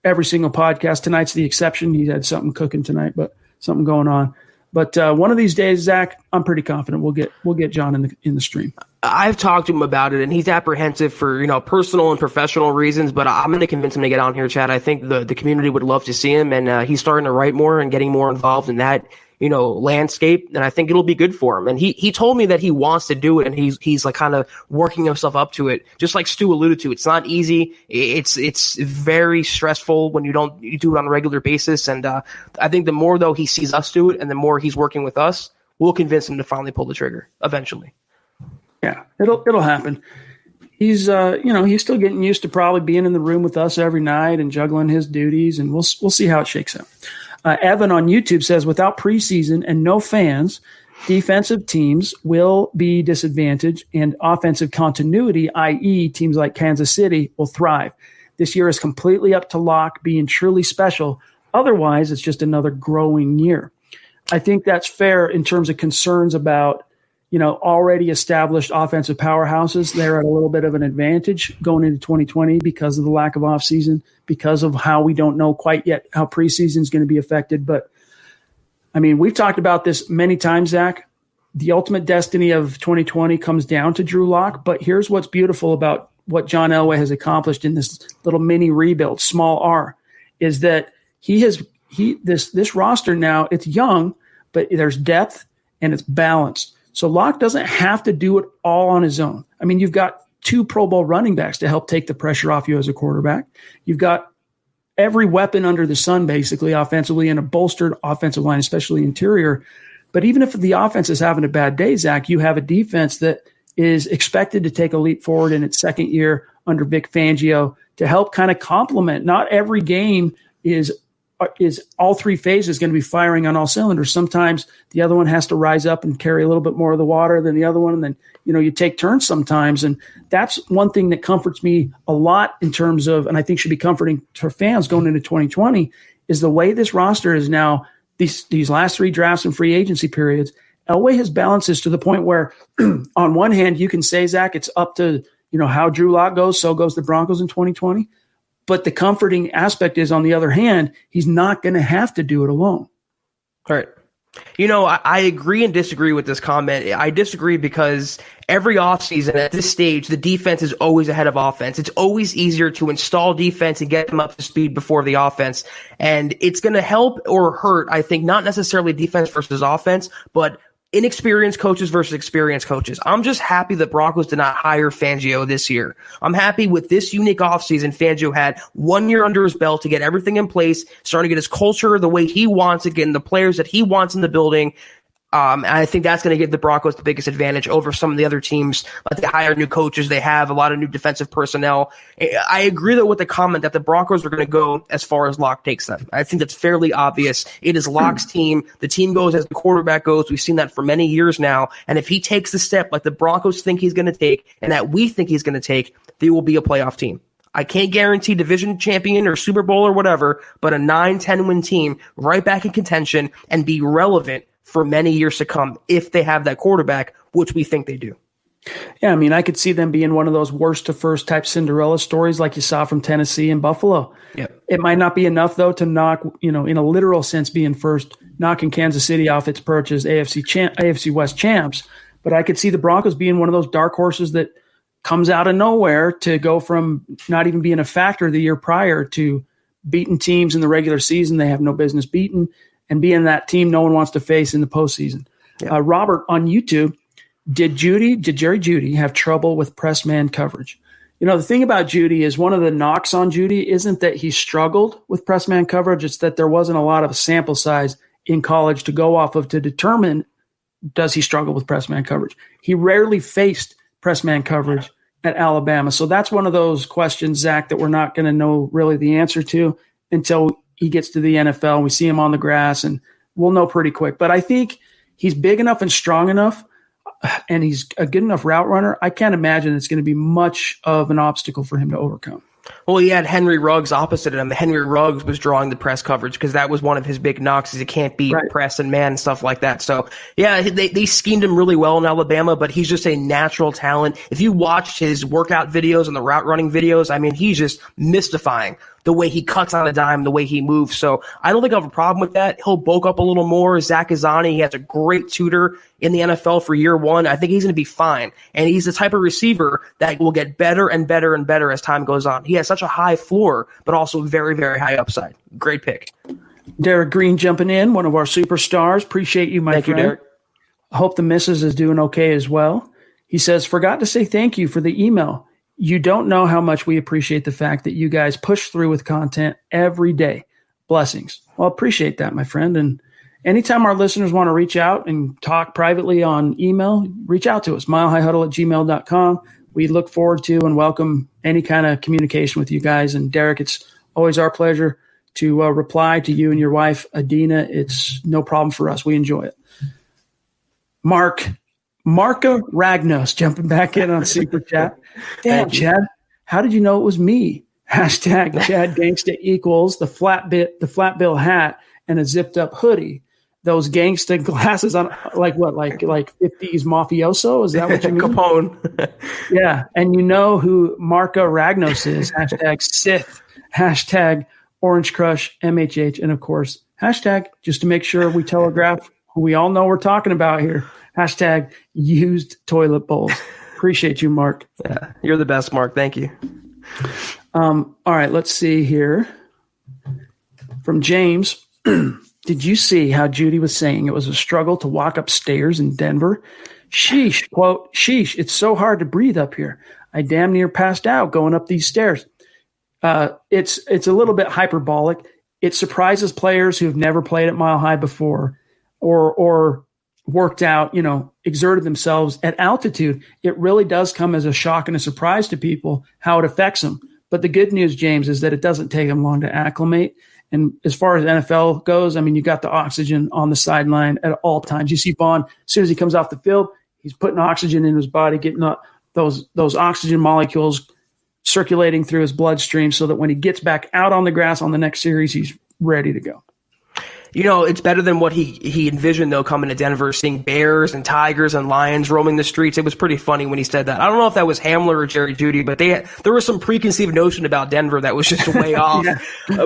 every single podcast. Tonight's the exception. He had something cooking tonight, but something going on. But one of these days, Zach, I'm pretty confident we'll get John in the stream. I've talked to him about it, and he's apprehensive for personal and professional reasons. But I'm going to convince him to get on here, Chad. I think the community would love to see him, and he's starting to write more and getting more involved in that landscape, and I think it'll be good for him. And he told me that he wants to do it, and he's like kind of working himself up to it. Just like Stu alluded to, it's not easy. It's very stressful when you do it on a regular basis. And I think the more though he sees us do it, and the more he's working with us, we'll convince him to finally pull the trigger eventually. Yeah, it'll happen. He's he's still getting used to probably being in the room with us every night and juggling his duties, and we'll see how it shakes out. Evan on YouTube says, without preseason and no fans, defensive teams will be disadvantaged and offensive continuity, i.e. teams like Kansas City, will thrive. This year is completely up to Locke being truly special. Otherwise, it's just another growing year. I think that's fair in terms of concerns about, already established offensive powerhouses. They're at a little bit of an advantage going into 2020 because of the lack of offseason, because of how we don't know quite yet how preseason is going to be affected. But, we've talked about this many times, Zach. The ultimate destiny of 2020 comes down to Drew Lock. But here's what's beautiful about what John Elway has accomplished in this little mini rebuild, small R, is that this roster now, it's young, but there's depth and it's balanced. So Locke doesn't have to do it all on his own. You've got 2 Pro Bowl running backs to help take the pressure off you as a quarterback. You've got every weapon under the sun, basically, offensively, and a bolstered offensive line, especially interior. But even if the offense is having a bad day, Zach, you have a defense that is expected to take a leap forward in its second year under Vic Fangio to help kind of complement. Not every game is all 3 phases going to be firing on all cylinders. Sometimes the other one has to rise up and carry a little bit more of the water than the other one. And then, you take turns sometimes. And that's one thing that comforts me a lot in terms of, and I think should be comforting for fans going into 2020, is the way this roster is now, these last 3 drafts and free agency periods. Elway has balanced this to the point where on one hand, you can say, Zach, it's up to, how Drew Lock goes, so goes the Broncos in 2020. But the comforting aspect is, on the other hand, he's not going to have to do it alone. Right. I agree and disagree with this comment. I disagree because every offseason at this stage, the defense is always ahead of offense. It's always easier to install defense and get them up to speed before the offense. And it's going to help or hurt, I think, not necessarily defense versus offense, but inexperienced coaches versus experienced coaches. I'm just happy that Broncos did not hire Fangio this year. I'm happy with this unique offseason. Fangio had 1 year under his belt to get everything in place, starting to get his culture the way he wants it, getting the players that he wants in the building. And I think that's going to give the Broncos the biggest advantage over some of the other teams. Like they hire new coaches. They have a lot of new defensive personnel. I agree though with the comment that the Broncos are going to go as far as Locke takes them. I think that's fairly obvious. It is Locke's team. The team goes as the quarterback goes. We've seen that for many years now. And if he takes the step like the Broncos think he's going to take and that we think he's going to take, they will be a playoff team. I can't guarantee division champion or Super Bowl or whatever, but a 9-10 win team right back in contention and be relevant for many years to come if they have that quarterback, which we think they do. Yeah, I mean, I could see them being one of those worst to first type Cinderella stories like you saw from Tennessee and Buffalo. Yep. It might not be enough, though, to knock, in a literal sense, being first, knocking Kansas City off its perch as AFC West champs. But I could see the Broncos being one of those dark horses that comes out of nowhere to go from not even being a factor the year prior to beating teams in the regular season they have no business beating and being that team no one wants to face in the postseason. Yeah. Robert on YouTube, did Jerry Jeudy have trouble with press man coverage? The thing about Jeudy is one of the knocks on Jeudy isn't that he struggled with press man coverage. It's that there wasn't a lot of sample size in college to go off of to determine, does he struggle with press man coverage? He rarely faced press man coverage at Alabama. So that's one of those questions, Zach, that we're not going to know really the answer to until he gets to the NFL and we see him on the grass, and we'll know pretty quick. But I think he's big enough and strong enough, and he's a good enough route runner. I can't imagine it's going to be much of an obstacle for him to overcome. Well, he had Henry Ruggs opposite of him. Henry Ruggs was drawing the press coverage because that was one of his big knocks is he can't beat press and man and stuff like that. So, yeah, they schemed him really well in Alabama, but he's just a natural talent. If you watched his workout videos and the route running videos, I mean, he's just mystifying the way he cuts on a dime, the way he moves. So I don't think I have a problem with that. He'll bulk up a little more. Zach Azzani, he has a great tutor in the NFL for year one. I think he's going to be fine. And he's the type of receiver that will get better and better and better as time goes on. He has such a high floor, but also very, very high upside. Great pick. Derek Green jumping in, one of our superstars. Appreciate you, my friend. Thank you, Derek. I hope the missus is doing okay as well. He says, forgot to say thank you for the email. You don't know how much we appreciate the fact that you guys push through with content every day. Blessings. Well, appreciate that, my friend. And anytime our listeners want to reach out and talk privately on email, reach out to us, milehighhuddle@gmail.com. We look forward to and welcome any kind of communication with you guys. And Derek, it's always our pleasure to reply to you and your wife, Adina. It's no problem for us. We enjoy it. Marka Ragnos jumping back in on Super Chat. Damn, Chad, how did you know it was me? Hashtag Chad Gangsta equals the flat bill hat and a zipped up hoodie. Those gangsta glasses on like 50s mafioso? Is that what you mean? Capone. Yeah. And you know who Marka Ragnos is. Hashtag Sith. Hashtag Orange Crush MHH. And of course, hashtag, just to make sure we telegraph who we all know we're talking about here. Hashtag used toilet bowls. Appreciate you, Mark. Yeah, you're the best, Mark. Thank you. All right, let's see here. From James, did you see how Judy was saying it was a struggle to walk upstairs in Denver? Sheesh, quote, sheesh, it's so hard to breathe up here. I damn near passed out going up these stairs. It's a little bit hyperbolic. It surprises players who've never played at Mile High before or worked out, exerted themselves at altitude. It really does come as a shock and a surprise to people how it affects them. But the good news, James, is that it doesn't take them long to acclimate. And as far as NFL goes, I mean, you got the oxygen on the sideline at all times. You see Vaughn, as soon as he comes off the field, he's putting oxygen in his body, getting those oxygen molecules circulating through his bloodstream so that when he gets back out on the grass on the next series, he's ready to go. It's better than what he envisioned, though, coming to Denver, seeing bears and tigers and lions roaming the streets. It was pretty funny when he said that. I don't know if that was Hamler or Jerry Jeudy, but there was some preconceived notion about Denver that was just way off.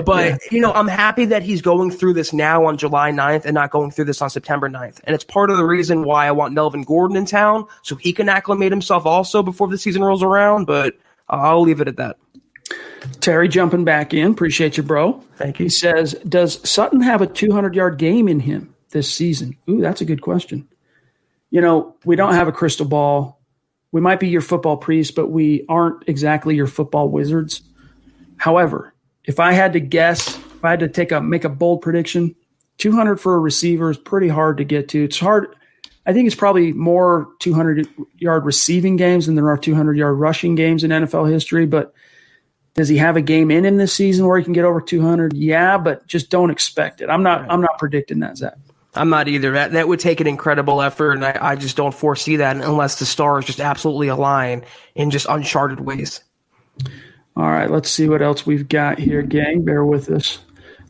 But I'm happy that he's going through this now on July 9th and not going through this on September 9th. And it's part of the reason why I want Melvin Gordon in town, so he can acclimate himself also before the season rolls around. But I'll leave it at that. Terry jumping back in. Appreciate you, bro. Thank you. He says, does Sutton have a 200-yard game in him this season? Ooh, that's a good question. We don't have a crystal ball. We might be your football priest, but we aren't exactly your football wizards. However, if I had to guess, if I had to make a bold prediction, 200 for a receiver is pretty hard to get to. It's hard. I think it's probably more 200-yard receiving games than there are 200-yard rushing games in NFL history, but does he have a game in him this season where he can get over 200? Yeah, but just don't expect it. I'm not predicting that, Zach. I'm not either. That would take an incredible effort, and I just don't foresee that unless the stars just absolutely align in just uncharted ways. All right, let's see what else we've got here, gang. Bear with us.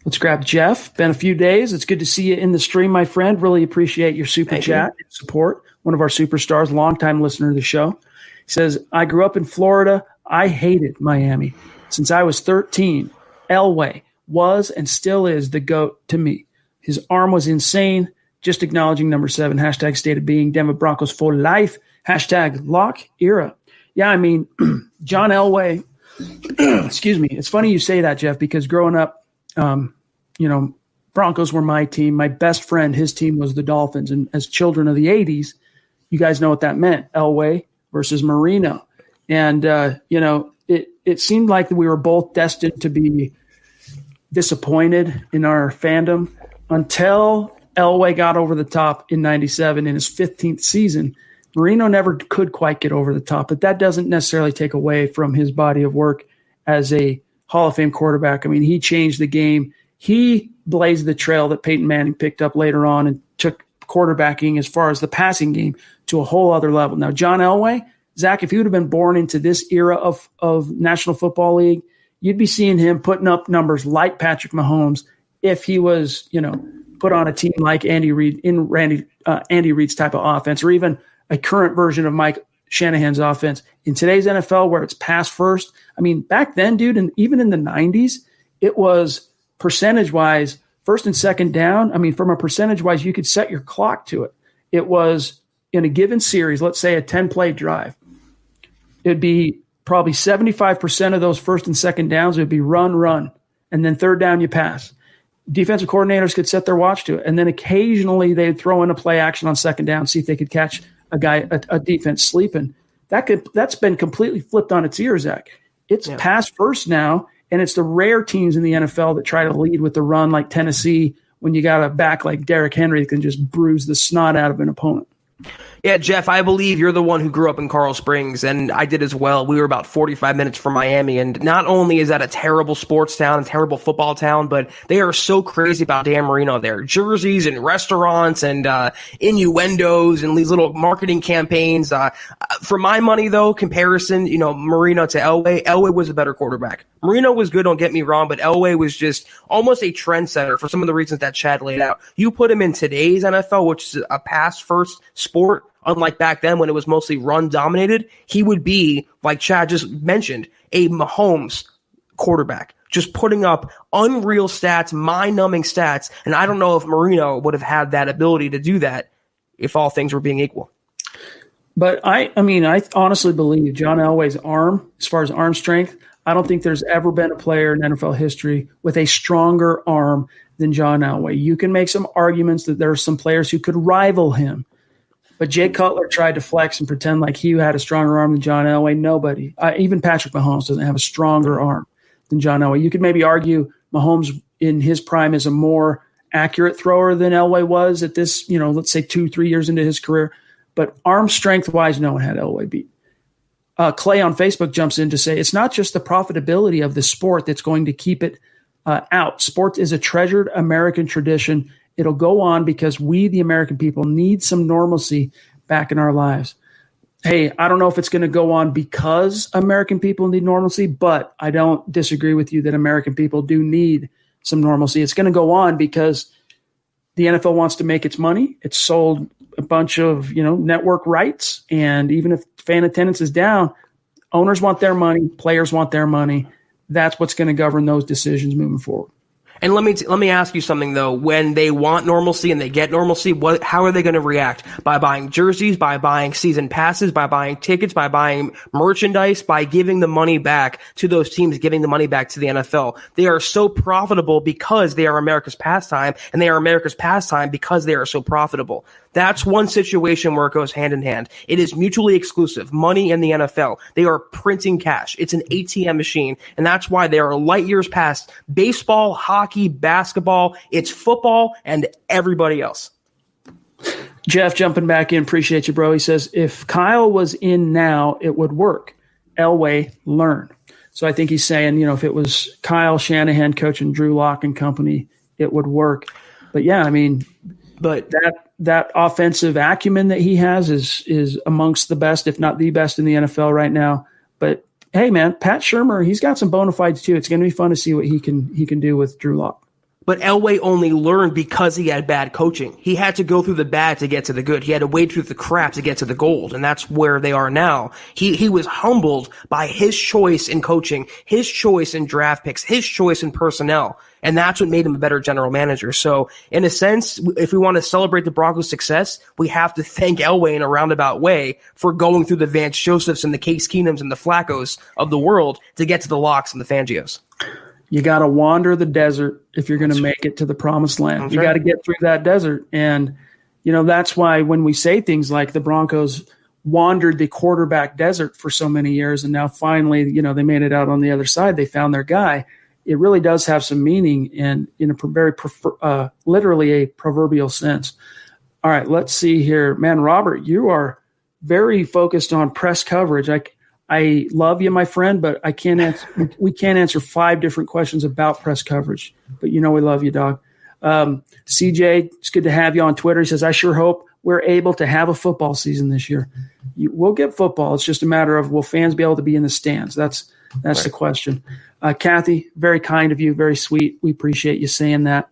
Let's grab Jeff. Been a few days. It's good to see you in the stream, my friend. Really appreciate your super chat and support. One of our superstars, longtime listener to the show. He says, I grew up in Florida. I hated Miami. Since I was 13, Elway was and still is the GOAT to me. His arm was insane. Just acknowledging number 7, hashtag state of being, Denver Broncos for life, hashtag lock era. Yeah, I mean, John Elway, excuse me. It's funny you say that, Jeff, because growing up, Broncos were my team. My best friend, his team was the Dolphins. And as children of the 80s, you guys know what that meant, Elway versus Marino. And, it seemed like we were both destined to be disappointed in our fandom until Elway got over the top in 97 in his 15th season. Marino never could quite get over the top, but that doesn't necessarily take away from his body of work as a Hall of Fame quarterback. I mean, he changed the game. He blazed the trail that Peyton Manning picked up later on and took quarterbacking as far as the passing game to a whole other level. Now, John Elway, Zach, if he would have been born into this era of National Football League, you'd be seeing him putting up numbers like Patrick Mahomes if he was, put on a team like Andy Reid in Andy Reid's type of offense, or even a current version of Mike Shanahan's offense. In today's NFL, where it's pass first, I mean, back then, dude, and even in the 90s, it was percentage-wise, first and second down. I mean, from a percentage-wise, you could set your clock to it. It was in a given series, let's say a 10-play drive. It'd be probably 75% of those first and second downs would be run, and then third down you pass. Defensive coordinators could set their watch to it, and then occasionally they'd throw in a play action on second down, see if they could catch a defense sleeping. That's been completely flipped on its ear, Zach. It's pass first now, and it's the rare teams in the NFL that try to lead with the run, like Tennessee, when you got a back like Derrick Henry that can just bruise the snot out of an opponent. Yeah, Jeff, I believe you're the one who grew up in Coral Springs, and I did as well. We were about 45 minutes from Miami, and not only is that a terrible sports town, a terrible football town, but they are so crazy about Dan Marino there. Jerseys and restaurants and innuendos and these little marketing campaigns. For my money, though, comparison, Marino to Elway was a better quarterback. Marino was good, don't get me wrong, but Elway was just almost a trendsetter for some of the reasons that Chad laid out. You put him in today's NFL, which is a pass-first sport, unlike back then when it was mostly run-dominated, he would be, like Chad just mentioned, a Mahomes quarterback, just putting up unreal stats, mind-numbing stats, and I don't know if Marino would have had that ability to do that if all things were being equal. But I honestly believe John Elway's arm, as far as arm strength, I don't think there's ever been a player in NFL history with a stronger arm than John Elway. You can make some arguments that there are some players who could rival him. But Jay Cutler tried to flex and pretend like he had a stronger arm than John Elway. Nobody, even Patrick Mahomes, doesn't have a stronger arm than John Elway. You could maybe argue Mahomes in his prime is a more accurate thrower than Elway was at this, let's say 2-3 years into his career. But arm strength-wise, no one had Elway beat. Clay on Facebook jumps in to say, it's not just the profitability of the sport that's going to keep it out. Sport is a treasured American tradition. It'll go on because we, the American people, need some normalcy back in our lives. Hey, I don't know if it's going to go on because American people need normalcy, but I don't disagree with you that American people do need some normalcy. It's going to go on because the NFL wants to make its money. It's sold a bunch of, network rights. And even if fan attendance is down, owners want their money, players want their money. That's what's going to govern those decisions moving forward. And let me ask you something though. When they want normalcy and they get normalcy, how are they going to react? By buying jerseys, by buying season passes, by buying tickets, by buying merchandise, by giving the money back to those teams, giving the money back to the NFL. They are so profitable because they are America's pastime, and they are America's pastime because they are so profitable. That's one situation where it goes hand in hand. It is mutually exclusive. Money and the NFL. They are printing cash. It's an ATM machine, and that's why they are light years past baseball, hockey, basketball. It's football and everybody else. Jeff jumping back in. Appreciate you, bro. He says, if Kyle was in now, it would work. Elway, learn. So I think he's saying, if it was Kyle Shanahan coaching Drew Lock and company, it would work. But yeah, but that offensive acumen that he has is amongst the best, if not the best in the NFL right now. But hey, man, Pat Shurmur, he's got some bona fides too. It's going to be fun to see what he can do with Drew Lock. But Elway only learned because he had bad coaching. He had to go through the bad to get to the good. He had to wade through the crap to get to the gold, and that's where they are now. He was humbled by his choice in coaching, his choice in draft picks, his choice in personnel, and that's what made him a better general manager. So, in a sense, if we want to celebrate the Broncos' success, we have to thank Elway in a roundabout way for going through the Vance Josephs and the Case Keenums and the Flaccos of the world to get to the Locks and the Fangios. You got to wander the desert if you're going to make it to the promised land. That's you right. got to get through that desert. And, that's why when we say things like the Broncos wandered the quarterback desert for so many years, and now finally, they made it out on the other side, they found their guy. It really does have some meaning and in a very literally a proverbial sense. All right, let's see here. Man, Robert, you are very focused on press coverage. I love you, my friend, but I can't answer. We can't answer 5 different questions about press coverage. But we love you, dog. CJ, it's good to have you on Twitter. He says, I sure hope we're able to have a football season this year. We'll get football. It's just a matter of, will fans be able to be in the stands? That's right. The question. Kathy, very kind of you, very sweet. We appreciate you saying that.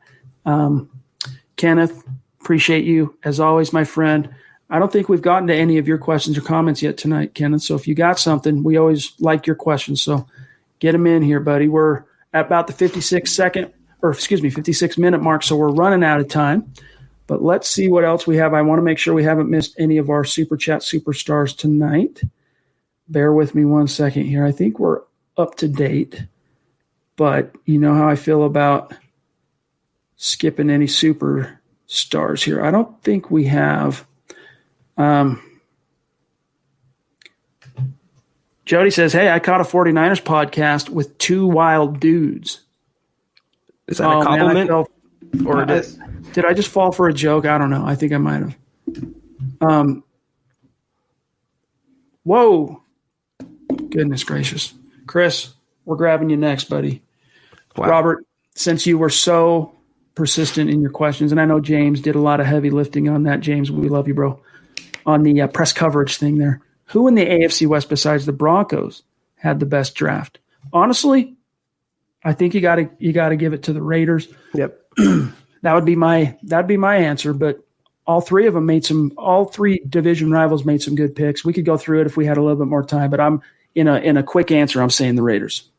Kenneth, appreciate you as always, my friend. I don't think we've gotten to any of your questions or comments yet tonight, Kenneth. So if you got something, we always like your questions. So get them in here, buddy. We're at about the 56-minute mark, so we're running out of time. But let's see what else we have. I want to make sure we haven't missed any of our Super Chat superstars tonight. Bear with me one second here. I think we're up to date. But you know how I feel about skipping any superstars here. I don't think we have. Jody says, hey, I caught a 49ers podcast with 2 wild dudes. Is that a compliment? Did I just fall for a joke? I don't know. I think I might have. Whoa. Goodness gracious. Chris, we're grabbing you next, buddy. Wow. Robert, since you were so persistent in your questions, and I know James did a lot of heavy lifting on that. James, we love you, bro. On the press coverage thing there. Who in the AFC West besides the Broncos had the best draft? Honestly, I think you got to give it to the Raiders. Yep. That'd be my answer, but all three division rivals made some good picks. We could go through it if we had a little bit more time, but I'm in a quick answer, I'm saying the Raiders.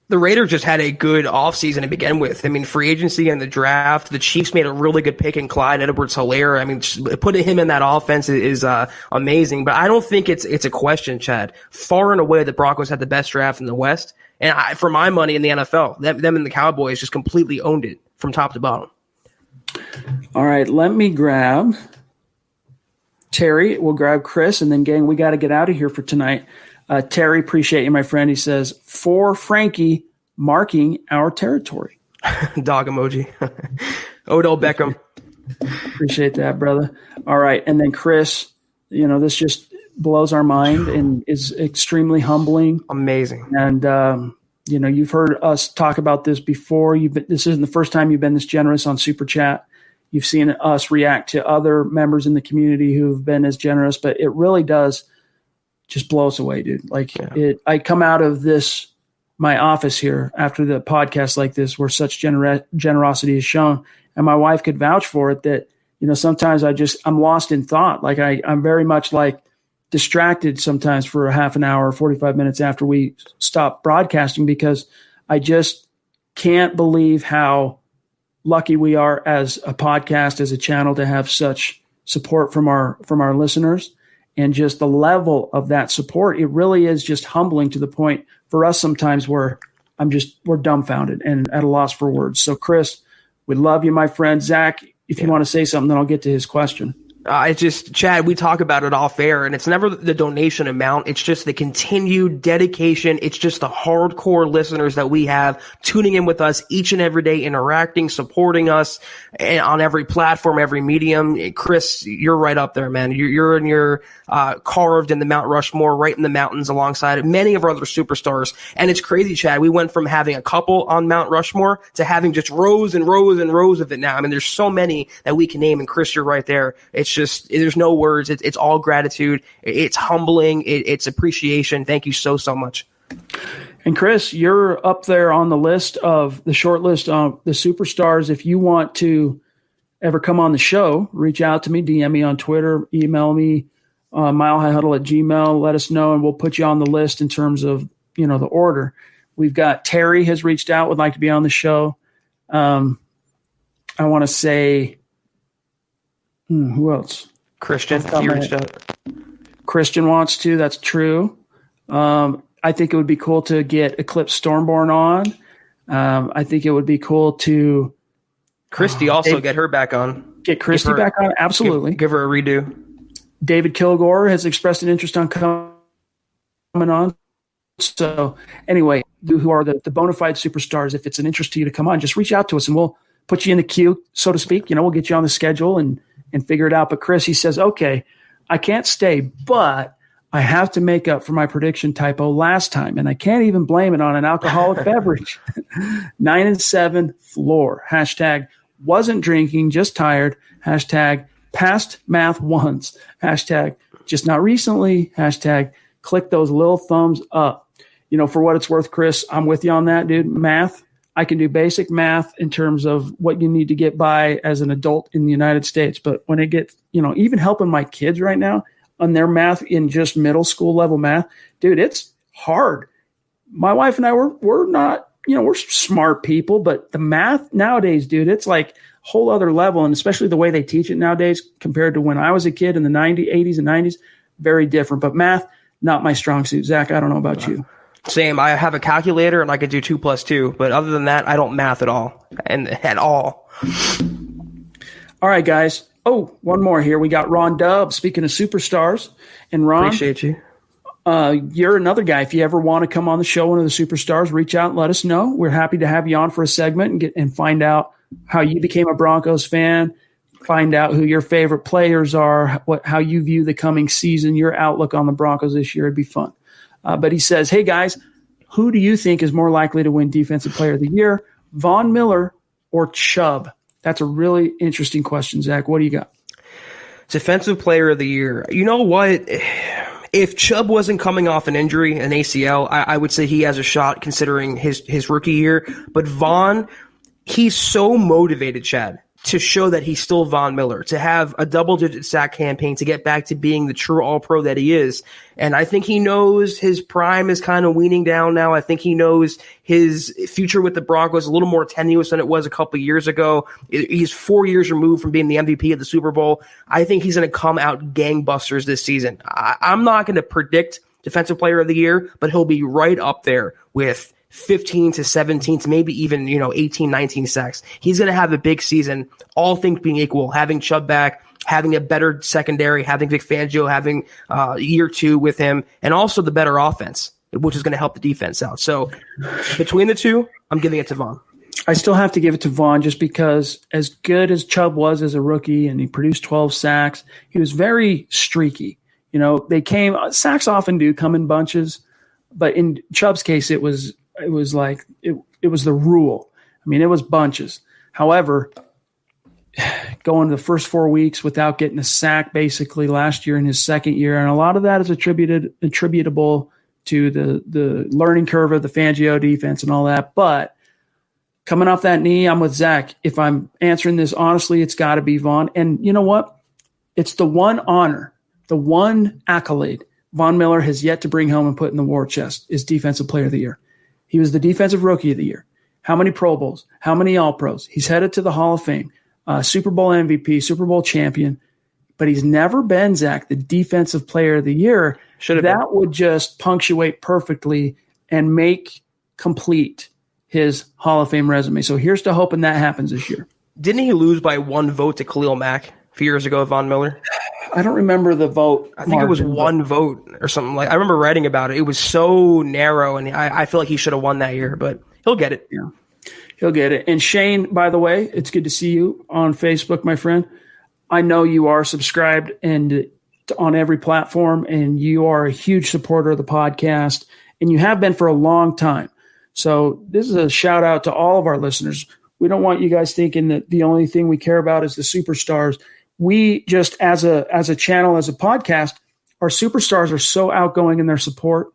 The Raiders just had a good offseason to begin with. I mean, free agency and the draft. The Chiefs made a really good pick in Clyde Edwards-Helaire. I mean, putting him in that offense is amazing. But I don't think it's a question, Chad. Far and away, the Broncos had the best draft in the West. And for my money in the NFL, them and the Cowboys just completely owned it from top to bottom. All right, let me grab Terry. We'll grab Chris, and then, gang, we got to get out of here for tonight. Terry, appreciate you, my friend. He says, for Frankie, marking our territory. Dog emoji. Odell Beckham. Appreciate that, brother. All right. And then Chris, this just blows our mind and is extremely humbling. Amazing. And, you've heard us talk about this before. This isn't the first time you've been this generous on Super Chat. You've seen us react to other members in the community who've been as generous, but it really does just blow us away, dude. I come out of my office here after the podcast like this, where such generosity is shown, and my wife could vouch for it, that, sometimes I'm lost in thought. Like I'm very much like distracted sometimes for a half an hour, 45 minutes after we stop broadcasting, because I just can't believe how lucky we are as a podcast, as a channel, to have such support from our listeners, and just the level of that support. It really is just humbling to the point for us sometimes where we're dumbfounded and at a loss for words. So Chris, we love you, my friend. Zach, if you want to say something, then I'll get to his question. Chad, we talk about it off air, and it's never the donation amount. It's just the continued dedication. It's just the hardcore listeners that we have tuning in with us each and every day, interacting, supporting us on every platform, every medium. Chris, you're right up there, man. You're in your carved in the Mount Rushmore, right in the mountains alongside many of our other superstars. And it's crazy, Chad. We went from having a couple on Mount Rushmore to having just rows and rows and rows of it now. I mean, there's so many that we can name, and Chris, you're right there. It's just, there's no words. It's all gratitude. It's humbling. It's appreciation. Thank you so much. And Chris, you're up there on the list of the short list of the superstars. If you want to ever come on the show, reach out to me, DM me on Twitter, email me, milehighhuddle@gmail. Let us know, and we'll put you on the list in terms of, the order. We've got Terry has reached out, would like to be on the show. I want to say, who else? Christian, he reached out. Christian wants to. That's true. I think it would be cool to get Eclipse Stormborn on. I think it would be cool to Christy also get her back on. Get Christy back on. Absolutely. Give her a redo. David Kilgore has expressed an interest on coming on. So anyway, who are the bona fide superstars? If it's an interest to you to come on, just reach out to us and we'll put you in the queue, so to speak. We'll get you on the schedule and figure it out. But Chris, he says, okay, I can't stay, but I have to make up for my prediction typo last time, and I can't even blame it on an alcoholic beverage. 9-7 floor. Hashtag wasn't drinking, just tired. Hashtag passed math once. Hashtag just not recently. Hashtag click those little thumbs up. For what it's worth, Chris, I'm with you on that, dude. Math. I can do basic math in terms of what you need to get by as an adult in the United States. But when it gets, even helping my kids right now on their math in just middle school level math, dude, it's hard. My wife and I, we're not, we're smart people, but the math nowadays, dude, it's like a whole other level. And especially the way they teach it nowadays compared to when I was a kid in the 80s and 90s, very different. But math, not my strong suit. Zach, I don't know about you. Same. I have a calculator and I could do 2 + 2, but other than that, I don't math at all. All right, guys. Oh, one more here. We got Ron Dubb. Speaking of superstars, and Ron, appreciate you. You're another guy. If you ever want to come on the show, one of the superstars, reach out and let us know. We're happy to have you on for a segment and find out how you became a Broncos fan. Find out who your favorite players are, how you view the coming season, your outlook on the Broncos this year. It'd be fun. But he says, hey, guys, who do you think is more likely to win Defensive Player of the Year, Von Miller or Chubb? That's a really interesting question, Zach. What do you got? Defensive Player of the Year. You know what? If Chubb wasn't coming off an injury, an ACL, I would say he has a shot considering his rookie year. But Von, he's so motivated, Chad, to show that he's still Von Miller, to have a double-digit sack campaign, to get back to being the true all-pro that he is. And I think he knows his prime is kind of weaning down now. I think he knows his future with the Broncos is a little more tenuous than it was a couple of years ago. He's 4 years removed from being the MVP of the Super Bowl. I think he's going to come out gangbusters this season. I'm not going to predict Defensive Player of the Year, but he'll be right up there with 15 to 17 to maybe even, 18, 19 sacks. He's going to have a big season, all things being equal, having Chubb back, having a better secondary, having Vic Fangio, having year 2 with him, and also the better offense, which is going to help the defense out. So between the two, I'm giving it to Von. I still have to give it to Von just because as good as Chubb was as a rookie and he produced 12 sacks, he was very streaky. Sacks often do come in bunches, but in Chubb's case, it was like it was the rule. I mean, it was bunches. However, going the first 4 weeks without getting a sack basically last year in his second year, and a lot of that is attributable to the learning curve of the Fangio defense and all that. But coming off that knee, I'm with Zach. If I'm answering this honestly, it's got to be Von. And you know what? It's the one honor, the one accolade Von Miller has yet to bring home and put in the war chest is Defensive Player of the Year. He was the Defensive Rookie of the Year. How many Pro Bowls? How many All-Pros? He's headed to the Hall of Fame, Super Bowl MVP, Super Bowl champion. But he's never been, Zach, the Defensive Player of the Year. That would just punctuate perfectly and make complete his Hall of Fame resume. So here's to hoping that happens this year. Didn't he lose by 1 vote to Khalil Mack a few years ago, Von Miller? I don't remember the vote. I think it was 1 vote or something. Like I remember writing about it. It was so narrow, and I feel like he should have won that year, but he'll get it. Yeah, he'll get it. And Shane, by the way, it's good to see you on Facebook, my friend. I know you are subscribed and on every platform, and you are a huge supporter of the podcast, and you have been for a long time. So this is a shout out to all of our listeners. We don't want you guys thinking that the only thing we care about is the superstars. We just, as a channel, as a podcast, our superstars are so outgoing in their support,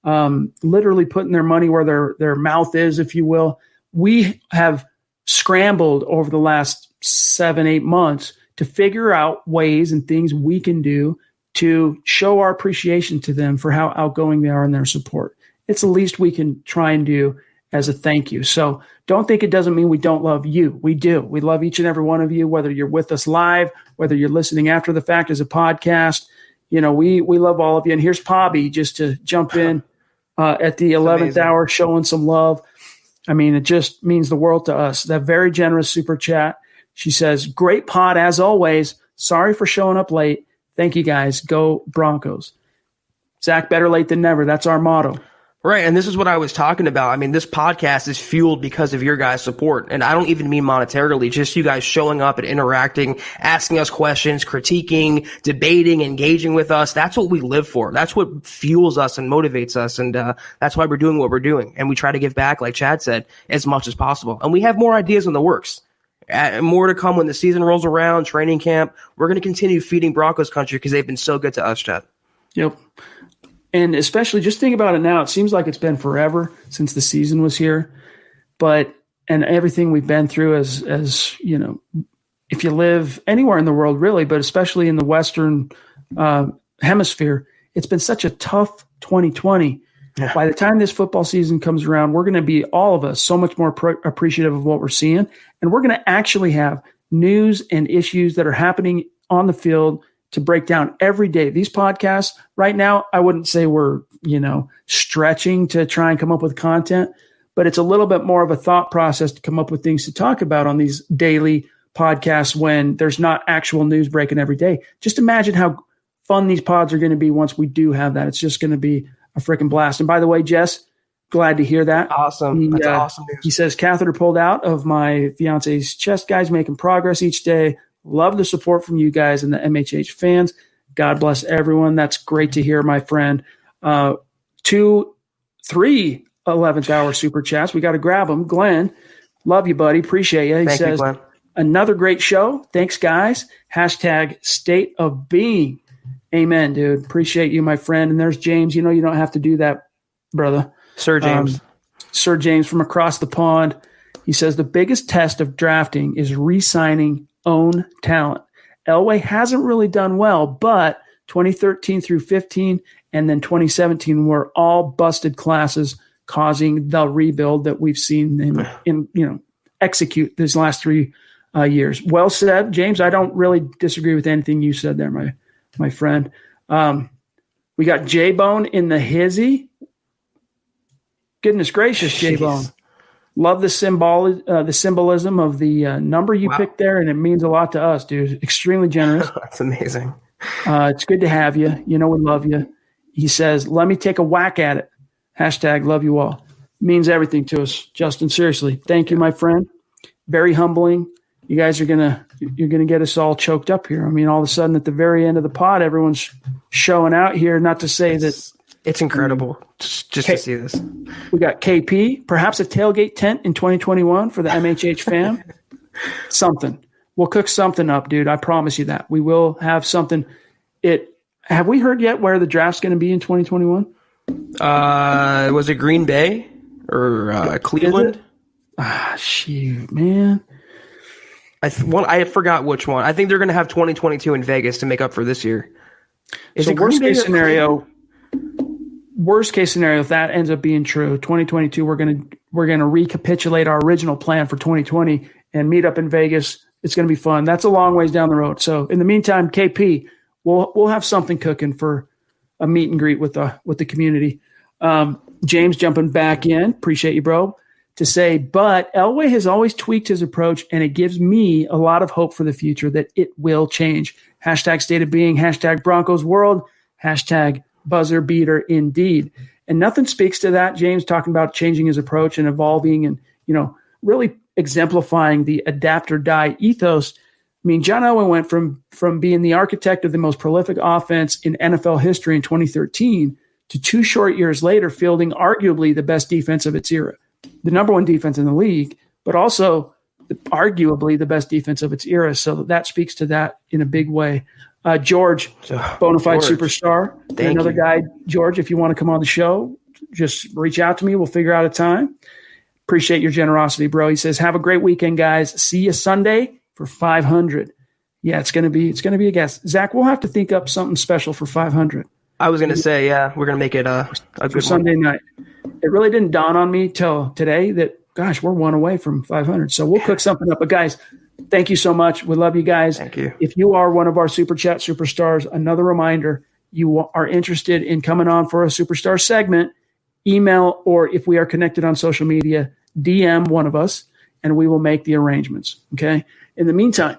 literally putting their money where their mouth is, if you will. We have scrambled over the last 7-8 months to figure out ways and things we can do to show our appreciation to them for how outgoing they are in their support. It's the least we can try and do as a thank you. So don't think it doesn't mean we don't love you. We do. We love each and every one of you, whether you're with us live, whether you're listening after the fact as a podcast. You know, we love all of you. And here's Pobby just to jump in at the 11th hour, showing some love. I mean, it just means the world to us. That very generous super chat. She says, great pod as always. Sorry for showing up late. Thank you guys. Go Broncos. Zach, better late than never. That's our motto. Right, and this is what I was talking about. I mean, this podcast is fueled because of your guys' support, and I don't even mean monetarily, just you guys showing up and interacting, asking us questions, critiquing, debating, engaging with us. That's what we live for. That's what fuels us and motivates us, and that's why we're doing what we're doing. And we try to give back, like Chad said, as much as possible. And we have more ideas in the works. More to come when the season rolls around, training camp. We're going to continue feeding Broncos country because they've been so good to us, Chad. Yep. And especially just think about it now. It seems like it's been forever since the season was here, and everything we've been through as you know, if you live anywhere in the world really, but especially in the Western hemisphere, it's been such a tough 2020. Yeah. By the time this football season comes around, we're going to be, all of us, so much more appreciative of what we're seeing. And we're going to actually have news and issues that are happening on the field to break down every day. These podcasts right now, I wouldn't say we're, stretching to try and come up with content, but it's a little bit more of a thought process to come up with things to talk about on these daily podcasts when there's not actual news breaking every day. Just imagine how fun these pods are going to be once we do have that. It's just going to be a freaking blast. And by the way, Jess, glad to hear that. Awesome. That's awesome news. He says, catheter pulled out of my fiance's chest, guys, making progress each day. Love the support from you guys and the MHH fans. God bless everyone. That's great to hear, my friend. 2, 3 11th hour super chats. We got to grab them. Glenn, love you, buddy. Appreciate you. He Thank says, you, Glenn. Another great show. Thanks, guys. # state of being. Amen, dude. Appreciate you, my friend. And there's James. You don't have to do that, brother. Sir James. Sir James from across the pond. He says, the biggest test of drafting is re-signing own talent. Elway hasn't really done well, but 2013 through 15 and then 2017 were all busted classes, causing the rebuild that we've seen in execute these last 3 years. Well said, James. I don't really disagree with anything you said there, my friend. We got J-Bone in the hizzy. Goodness gracious, J-Bone. Love the symbolism of the number you picked there, and it means a lot to us, dude. Extremely generous. That's amazing. It's good to have you. We love you. He says, let me take a whack at it. # love you all. Means everything to us, Justin. Seriously. Thank you, my friend. Very humbling. You guys you're gonna get us all choked up here. I mean, all of a sudden at the very end of the pod, everyone's showing out here. Not to say that it's incredible just to see this. We got KP, perhaps a tailgate tent in 2021 for the MHH fam. Something. We'll cook something up, dude. I promise you that. We will have something. Have we heard yet where the draft's going to be in 2021? Was it Green Bay or Cleveland? Shoot, man. I forgot which one. I think they're going to have 2022 in Vegas to make up for this year. So worst case scenario, if that ends up being true, 2022, we're going to recapitulate our original plan for 2020 and meet up in Vegas. It's going to be fun. That's a long ways down the road. So in the meantime, KP, we'll have something cooking for a meet and greet with the community. James jumping back in. Appreciate you, bro. To say, but Elway has always tweaked his approach, and it gives me a lot of hope for the future that it will change. Hashtag state of being, hashtag Broncos world, hashtag buzzer beater indeed. And nothing speaks to that, James, talking about changing his approach and evolving and, really exemplifying the adapt or die ethos. I mean, John Elway went from being the architect of the most prolific offense in NFL history in 2013 to 2 short years later fielding arguably the best defense of its era. The number one defense in the league, but also arguably the best defense of its era. So that speaks to that in a big way. George, bona fide superstar. Another guy, George, if you want to come on the show, just reach out to me. We'll figure out a time. Appreciate your generosity, bro. He says, have a great weekend, guys. See you Sunday for 500. Yeah, it's going to be a guest. Zach, we'll have to think up something special for 500. I was going to say, yeah, we're going to make it a good Sunday night. It really didn't dawn on me till today that, gosh, we're one away from 500. So we'll cook something up. But guys, thank you so much. We love you guys. Thank you. If you are one of our Super Chat superstars, another reminder, you are interested in coming on for a superstar segment, email, or if we are connected on social media, DM one of us, and we will make the arrangements. Okay. In the meantime,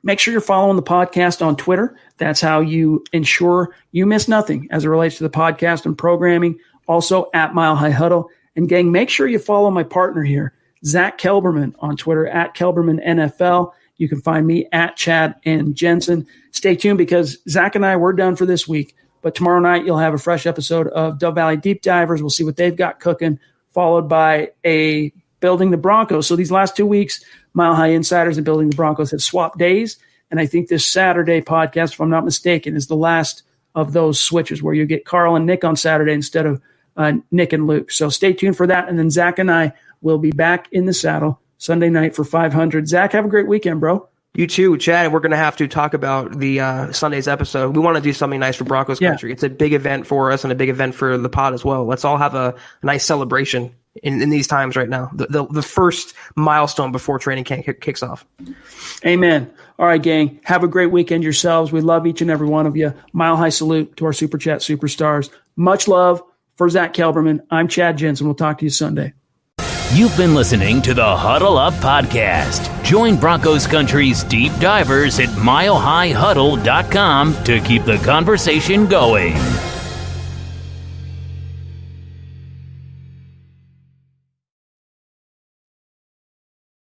make sure you're following the podcast on Twitter. That's how you ensure you miss nothing as it relates to the podcast and programming. Also at Mile High Huddle. And gang, make sure you follow my partner here, Zack Kelberman, on Twitter at Kelberman NFL. You can find me at Chad and Jensen. Stay tuned because Zach and I, we're done for this week. But tomorrow night, you'll have a fresh episode of Dove Valley Deep Divers. We'll see what they've got cooking, followed by a Building the Broncos. So these last 2 weeks, Mile High Insiders and Building the Broncos have swapped days. And I think this Saturday podcast, if I'm not mistaken, is the last of those switches where you get Carl and Nick on Saturday instead of Nick and Luke. So stay tuned for that. And then Zach and I will be back in the saddle Sunday night for 500. Zach, have a great weekend, bro. You too, Chad. And we're going to have to talk about the Sunday's episode. We want to do something nice for Broncos country. It's a big event for us and a big event for the pod as well. Let's all have a nice celebration in these times right now. The first milestone before training camp kicks off. Amen. All right, gang. Have a great weekend yourselves. We love each and every one of you. Mile high salute to our Super Chat superstars. Much love. For Zack Kelberman, I'm Chad Jensen. We'll talk to you Sunday. You've been listening to the Huddle Up Podcast. Join Broncos Country's deep divers at milehighhuddle.com to keep the conversation going.